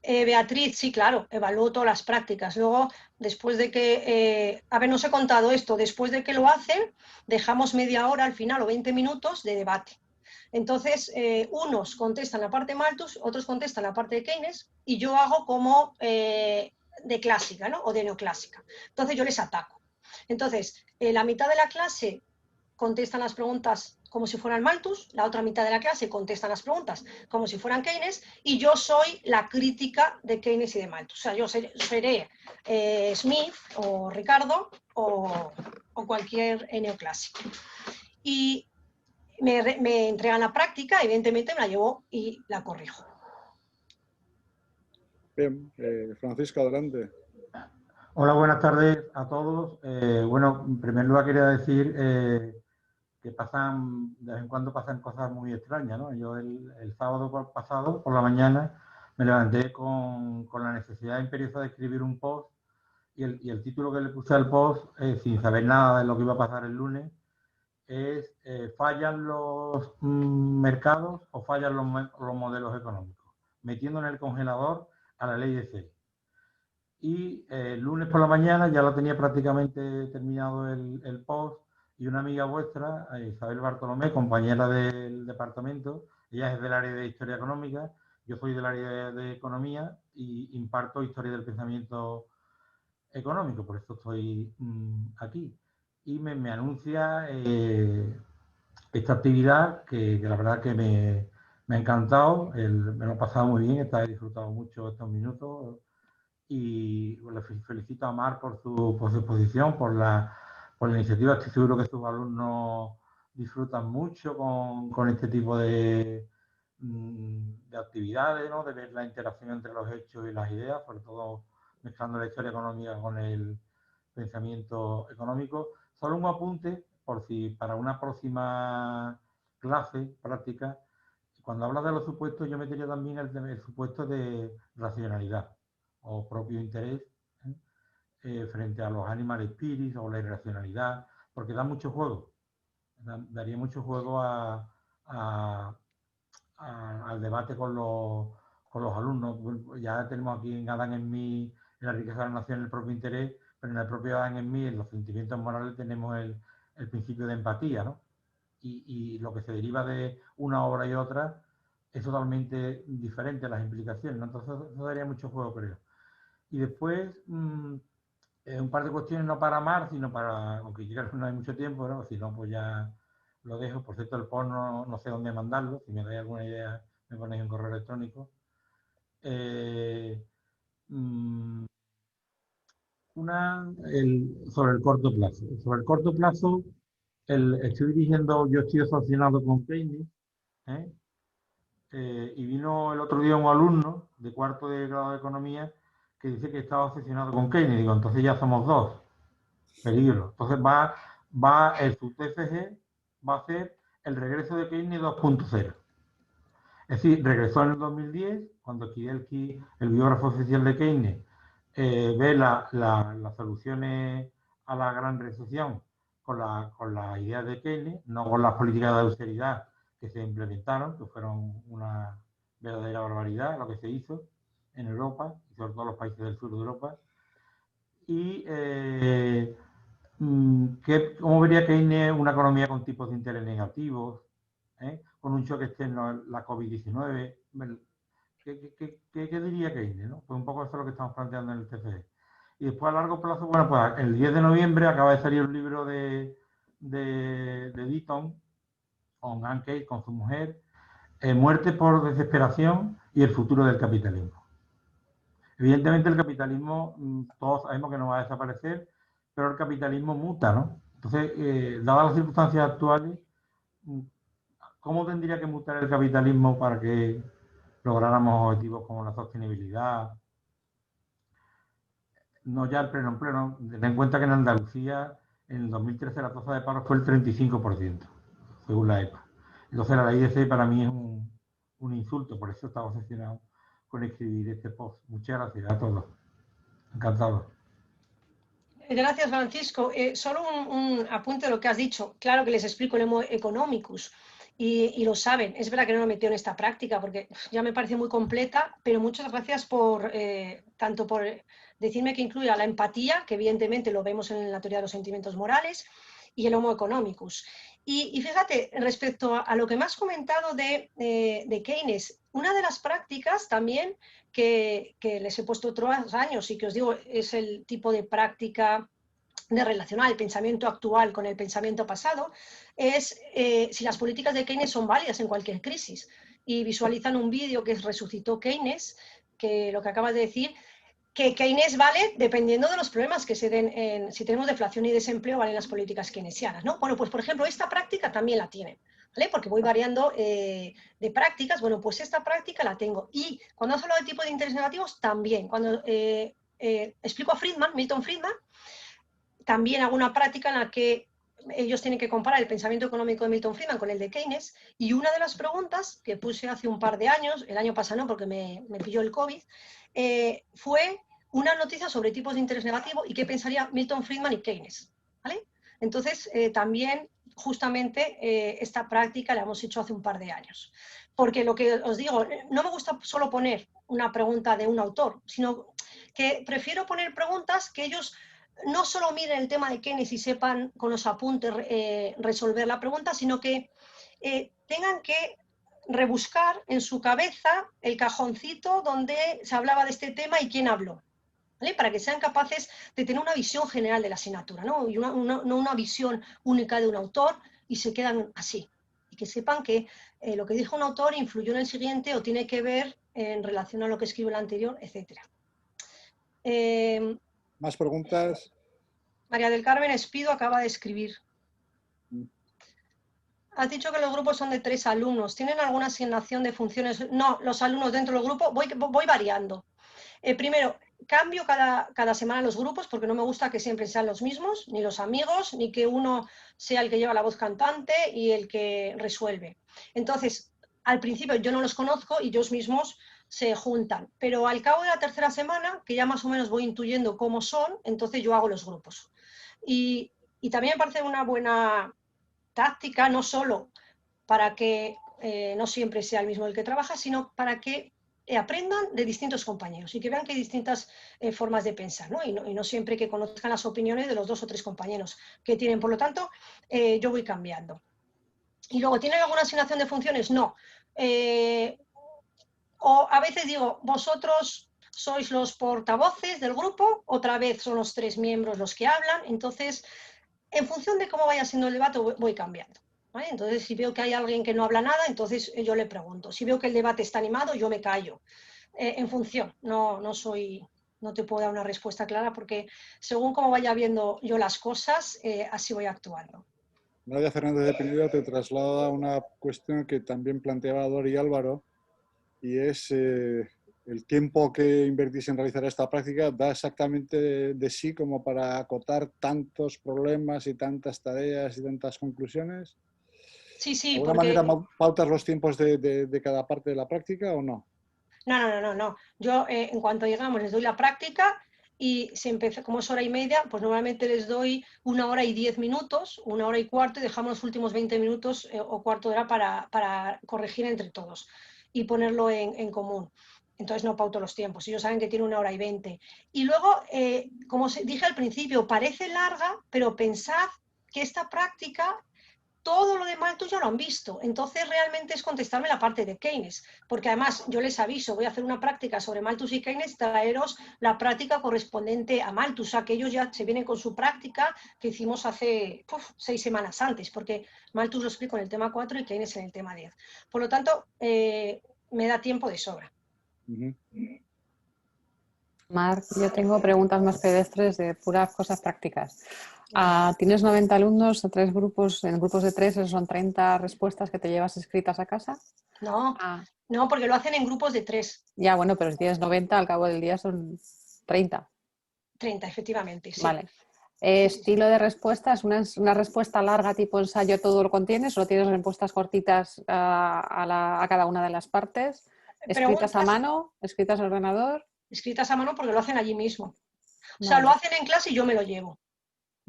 Beatriz, sí, claro, evalúo todas las prácticas. Luego, después de que, no os he contado esto, después de que lo hacen, dejamos media hora al final o 20 minutos de debate. Entonces, unos contestan la parte de Malthus, otros contestan la parte de Keynes, y yo hago como de clásica, ¿no? O de neoclásica. Entonces, yo les ataco. Entonces, la mitad de la clase contestan las preguntas como si fueran Malthus, la otra mitad de la clase contestan las preguntas como si fueran Keynes, y yo soy la crítica de Keynes y de Malthus. O sea, yo seré Smith o Ricardo o cualquier neoclásico. Y me entregan la práctica, evidentemente me la llevo y la corrijo. Bien, Francisco, adelante. Hola, buenas tardes a todos. Bueno, en primer lugar quería decir que de vez en cuando pasan cosas muy extrañas, ¿no? Yo el sábado pasado, por la mañana, me levanté con la necesidad imperiosa de escribir un post y el título que le puse al post, sin saber nada de lo que iba a pasar el lunes, es ¿fallan los mercados o fallan los modelos económicos? Metiendo en el congelador a la ley de Say. Y el lunes por la mañana ya lo tenía prácticamente terminado el post, y una amiga vuestra, Isabel Bartolomé, compañera del departamento, ella es del área de Historia Económica, yo soy del área de Economía y imparto Historia del Pensamiento Económico, por eso estoy aquí. Y me anuncia esta actividad que la verdad que me ha encantado, me lo he pasado muy bien, he disfrutado mucho estos minutos. Y le felicito a Mar por su exposición, por la iniciativa. Estoy seguro que sus alumnos disfrutan mucho con este tipo de actividades, ¿no? De ver la interacción entre los hechos y las ideas, sobre todo mezclando la historia económica con el pensamiento económico. Solo un apunte, por si para una próxima clase, práctica. Cuando hablas de los supuestos, yo metería también el supuesto de racionalidad o propio interés frente a los animal spirits o la irracionalidad, porque da mucho juego. Daría mucho juego al debate con los alumnos. Ya tenemos aquí en Adán en mí, en la riqueza de la nación, el propio interés, pero en el propio Adán en mí, en los sentimientos morales, tenemos el principio de empatía, ¿no? Y lo que se deriva de una obra y otra es totalmente diferente a las implicaciones, ¿no? Entonces eso daría mucho juego, creo. Y después, un par de cuestiones no para amar, sino para, aunque no hay mucho tiempo, ¿no? Si no, pues ya lo dejo. Por cierto, el porno no sé dónde mandarlo. Si me dais alguna idea, me ponéis un correo electrónico. Sobre el corto plazo. Sobre el corto plazo, yo estoy asociado con Keynes, y vino el otro día un alumno de cuarto de grado de economía que dice que estaba obsesionado con Keynes. Digo, entonces ya somos dos. Peligro. Entonces su TFG va a ser el regreso de Keynes 2.0. Es decir, regresó en el 2010, cuando Kielki, el biógrafo oficial de Keynes, ve las soluciones a la gran recesión con las ideas de Keynes, no con las políticas de austeridad que se implementaron, que fueron una verdadera barbaridad lo que se hizo en Europa, y sobre todo en los países del sur de Europa. Y ¿cómo vería Keynes una economía con tipos de interés negativos, con un choque externo, la COVID-19? ¿Qué diría Keynes, ¿no? Pues un poco eso es lo que estamos planteando en el TFG. Y después a largo plazo, bueno, pues el 10 de noviembre acaba de salir un libro de Deaton, con Ann Case, con su mujer, Muerte por desesperación y el futuro del capitalismo. Evidentemente el capitalismo, todos sabemos que no va a desaparecer, pero el capitalismo muta, ¿no? Entonces, dadas las circunstancias actuales, ¿cómo tendría que mutar el capitalismo para que lográramos objetivos como la sostenibilidad? No ya el pleno empleo, ten en cuenta que en Andalucía en el 2013 la tasa de paro fue el 35%, según la EPA. Entonces la ley de C para mí es un insulto, por eso estaba obsesionado con escribir este post. Muchas gracias a todos. Encantado. Gracias, Francisco. Solo un apunte de lo que has dicho. Claro que les explico el Homo economicus y lo saben. Es verdad que no lo he metido en esta práctica porque ya me parece muy completa, pero muchas gracias tanto por decirme que incluya la empatía, que evidentemente lo vemos en la teoría de los sentimientos morales, y el Homo economicus. Y fíjate, respecto a lo que me has comentado de Keynes, una de las prácticas también que les he puesto otros años y que os digo es el tipo de práctica de relacionar el pensamiento actual con el pensamiento pasado, es si las políticas de Keynes son válidas en cualquier crisis. Y visualizan un vídeo que resucitó Keynes, que lo que acabas de decir, que Keynes vale dependiendo de los problemas que se den, si tenemos deflación y desempleo, valen las políticas keynesianas, ¿no? Bueno, pues por ejemplo, esta práctica también la tienen, ¿vale? Porque voy variando de prácticas, bueno, pues esta práctica la tengo. Y cuando has hablado de tipo de interés negativos, también. Cuando explico a Friedman, Milton Friedman, también hago una práctica en la que ellos tienen que comparar el pensamiento económico de Milton Friedman con el de Keynes, y una de las preguntas que puse hace un par de años, el año pasado no, porque me pilló el COVID, fue una noticia sobre tipos de interés negativo y qué pensaría Milton Friedman y Keynes, ¿vale? Entonces, también justamente esta práctica la hemos hecho hace un par de años. Porque lo que os digo, no me gusta solo poner una pregunta de un autor, sino que prefiero poner preguntas que ellos no solo miren el tema de Keynes y sepan con los apuntes resolver la pregunta, sino que tengan que rebuscar en su cabeza el cajoncito donde se hablaba de este tema y quién habló, ¿vale? Para que sean capaces de tener una visión general de la asignatura, ¿no? Y no una visión única de un autor y se quedan así. Y que sepan que lo que dijo un autor influyó en el siguiente o tiene que ver en relación a lo que escribió el anterior, etc. ¿Más preguntas? María del Carmen Espido acaba de escribir. Has dicho que los grupos son de 3 alumnos. ¿Tienen alguna asignación de funciones? No, los alumnos dentro del grupo voy variando. Primero, cambio cada semana los grupos porque no me gusta que siempre sean los mismos, ni los amigos, ni que uno sea el que lleva la voz cantante y el que resuelve. Entonces, al principio yo no los conozco y ellos mismos se juntan, pero al cabo de la tercera semana, que ya más o menos voy intuyendo cómo son, entonces yo hago los grupos. Y también me parece una buena táctica, no solo para que no siempre sea el mismo el que trabaja, sino para que aprendan de distintos compañeros y que vean que hay distintas formas de pensar, ¿no? Y no siempre que conozcan las opiniones de los 2 o 3 compañeros que tienen. Por lo tanto, yo voy cambiando. Y luego, ¿tienen alguna asignación de funciones? No. O a veces digo, vosotros sois los portavoces del grupo, otra vez son los 3 miembros los que hablan, entonces, en función de cómo vaya siendo el debate, voy cambiando. ¿Vale? Entonces, si veo que hay alguien que no habla nada, entonces yo le pregunto. Si veo que el debate está animado, yo me callo. En función, no te puedo dar una respuesta clara porque según cómo vaya viendo yo las cosas, así voy actuando. Nadia Fernández de Pinedo te traslada una cuestión que también planteaba Dori Álvaro, y es el tiempo que invertís en realizar esta práctica da exactamente de sí como para acotar tantos problemas y tantas tareas y tantas conclusiones. Sí, ¿De alguna porque... manera pautas los tiempos de cada parte de la práctica o no? No. Yo, en cuanto llegamos, les doy la práctica y se empieza, como es hora y media, pues normalmente les doy 1 hora y 10 minutos, 1 hora y cuarto, y dejamos los últimos 20 minutos o cuarto de hora para corregir entre todos y ponerlo en común. Entonces no pauto los tiempos, ellos saben que tiene 1 hora y 20. Y luego, como dije al principio, parece larga, pero pensad que esta práctica todo lo de Malthus ya lo han visto, entonces realmente es contestarme la parte de Keynes, porque además yo les aviso, voy a hacer una práctica sobre Malthus y Keynes, traeros la práctica correspondiente a Malthus, o sea que ellos ya se vienen con su práctica que hicimos hace 6 semanas antes, porque Malthus lo explico en el tema 4 y Keynes en el tema 10. Por lo tanto, me da tiempo de sobra. Marc, yo tengo preguntas más pedestres de puras cosas prácticas. ¿Tienes 90 alumnos, 3 grupos, en grupos de 3, esos son 30 respuestas que te llevas escritas a casa? No, porque lo hacen en grupos de 3. Ya, bueno, pero si tienes 90, al cabo del día son 30. 30, efectivamente, sí. Vale. Estilo de respuestas, una respuesta larga tipo ensayo, todo lo contienes, o tienes respuestas cortitas a cada una de las partes, escritas a mano, escritas al ordenador. Escritas a mano porque lo hacen allí mismo. O sea, Vale. lo hacen en clase y yo me lo llevo.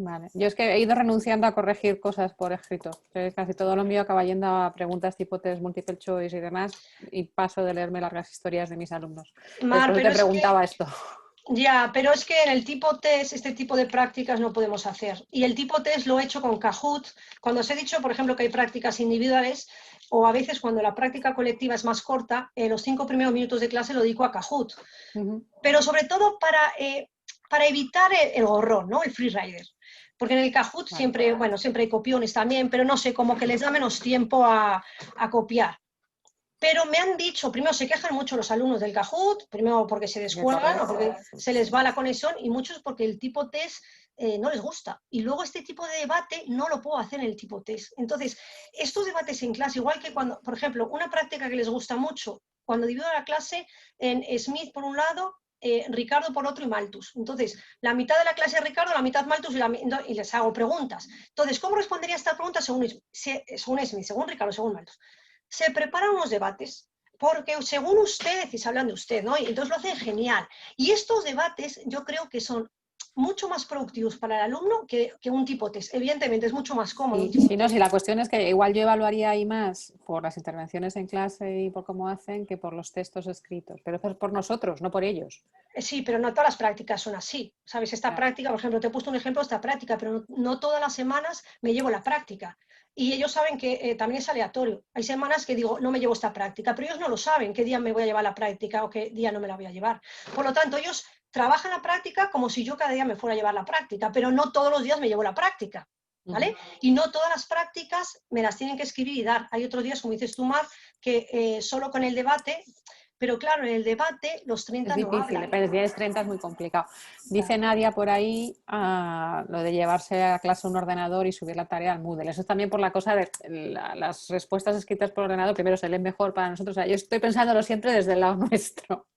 Vale. Yo es que he ido renunciando a corregir cosas por escrito. Casi todo lo mío acaba yendo a preguntas tipo test, multiple choice y demás, y paso de leerme largas historias de mis alumnos. Mar, Después te preguntaba esto. Ya, pero es que en el tipo test, este tipo de prácticas no podemos hacer. Y el tipo test lo he hecho con Kahoot. Cuando os he dicho, por ejemplo, que hay prácticas individuales, o a veces cuando la práctica colectiva es más corta, los 5 primeros minutos de clase lo dedico a Kahoot. Pero sobre todo para evitar el horror, ¿no? El freerider. Porque en el Kahoot siempre, siempre hay copiones también, pero no sé, como que les da menos tiempo a copiar. Pero me han dicho, primero se quejan mucho los alumnos del Kahoot, primero porque se descuelgan o porque se les va la conexión, y muchos porque el tipo test no les gusta. Y luego este tipo de debate no lo puedo hacer en el tipo test. Entonces, estos debates en clase, igual que cuando, por ejemplo, una práctica que les gusta mucho, cuando divido la clase en Smith por un lado, Ricardo por otro y Malthus. Entonces, la mitad de la clase es Ricardo, la mitad Malthus y les hago preguntas. Entonces, ¿cómo respondería esta pregunta según Smith, según Ricardo, según Malthus? Se preparan unos debates, porque según ustedes, hablan de usted, ¿no? Y entonces lo hacen genial. Y estos debates yo creo que son mucho más productivos para el alumno que un tipo test. Evidentemente es mucho más cómodo. Sí, no, la cuestión es que igual yo evaluaría ahí más por las intervenciones en clase y por cómo hacen que por los textos escritos. Pero eso es por nosotros, no por ellos. Sí, pero no todas las prácticas son así. ¿Sabes? Esta práctica, por ejemplo, te he puesto un ejemplo de esta práctica, pero no todas las semanas me llevo la práctica. Y ellos saben que también es aleatorio. Hay semanas que digo, no me llevo esta práctica, pero ellos no lo saben, qué día me voy a llevar la práctica o qué día no me la voy a llevar. Por lo tanto, ellos trabajan la práctica como si yo cada día me fuera a llevar la práctica, pero no todos los días me llevo la práctica, ¿vale? Y no todas las prácticas me las tienen que escribir y dar. Hay otros días, como dices tú, Mar, que solo con el debate... Pero claro, en el debate los 30 es difícil, no hablan. pero si es 30 es muy complicado. Dice Nadia por ahí lo de llevarse a clase un ordenador y subir la tarea al Moodle. Eso es también por la cosa de las respuestas escritas por ordenador, primero se leen mejor para nosotros. O sea, yo estoy pensándolo siempre desde el lado nuestro.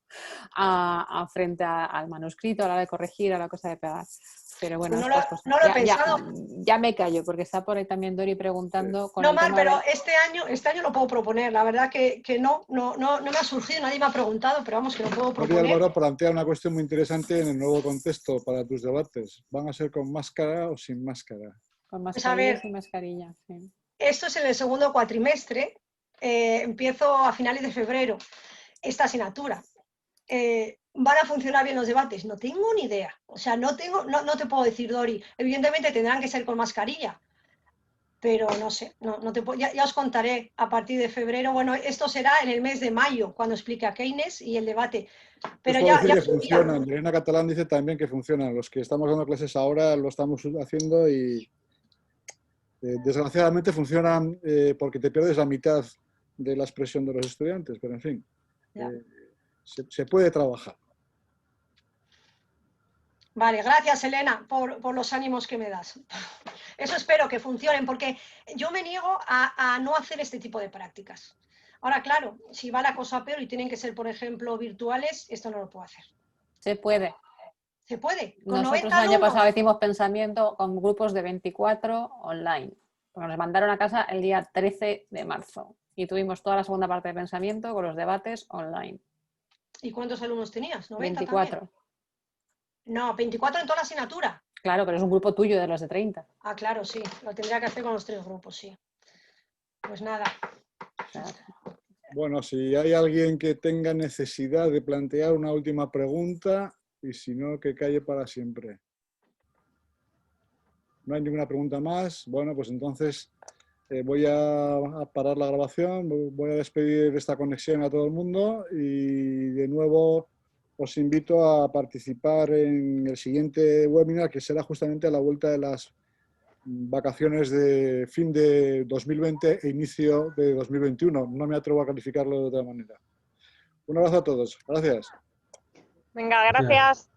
frente al manuscrito, a la hora de corregir, a la cosa de pegar. Pero bueno, no lo he pensado. Ya me callo, porque está por ahí también Dori preguntando. Con no, Mar, pero este año lo puedo proponer. La verdad que no me ha surgido, nadie me ha preguntado, pero vamos, que lo puedo proponer. María Álvaro plantea una cuestión muy interesante en el nuevo contexto para tus debates. ¿Van a ser con máscara o sin máscara? Con mascarilla o sin mascarilla, sí. Esto es en el segundo cuatrimestre. Empiezo a finales de febrero esta asignatura. ¿Van a funcionar bien los debates? No tengo ni idea. O sea, no te puedo decir, Dori. Evidentemente tendrán que ser con mascarilla, pero no sé, ya os contaré a partir de febrero. Bueno, esto será en el mes de mayo, cuando explique a Keynes y el debate. Pero ya que funcionan. Elena Catalán dice también que funcionan. Los que estamos dando clases ahora lo estamos haciendo y desgraciadamente funcionan porque te pierdes la mitad de la expresión de los estudiantes, pero en fin, se puede trabajar. Vale, gracias Elena por los ánimos que me das. Eso espero que funcionen, porque yo me niego a no hacer este tipo de prácticas. Ahora, claro, si va la cosa peor y tienen que ser, por ejemplo, virtuales, esto no lo puedo hacer. Se puede. ¿Se puede? Nosotros el año pasado hicimos pensamiento con grupos de 24 online, porque nos mandaron a casa el día 13 de marzo y tuvimos toda la segunda parte de pensamiento con los debates online. ¿Y cuántos alumnos tenías? ¿90 24. También? No, 24 en toda la asignatura. Claro, pero es un grupo tuyo de los de 30. Ah, claro, sí. Lo tendría que hacer con los 3 grupos, sí. Pues nada. Claro. Bueno, si hay alguien que tenga necesidad de plantear una última pregunta, y si no, que calle para siempre. ¿No hay ninguna pregunta más? Bueno, pues entonces voy a parar la grabación, voy a despedir esta conexión a todo el mundo y de nuevo os invito a participar en el siguiente webinar, que será justamente a la vuelta de las vacaciones de fin de 2020 e inicio de 2021. No me atrevo a calificarlo de otra manera. Un abrazo a todos. Gracias. Venga, gracias.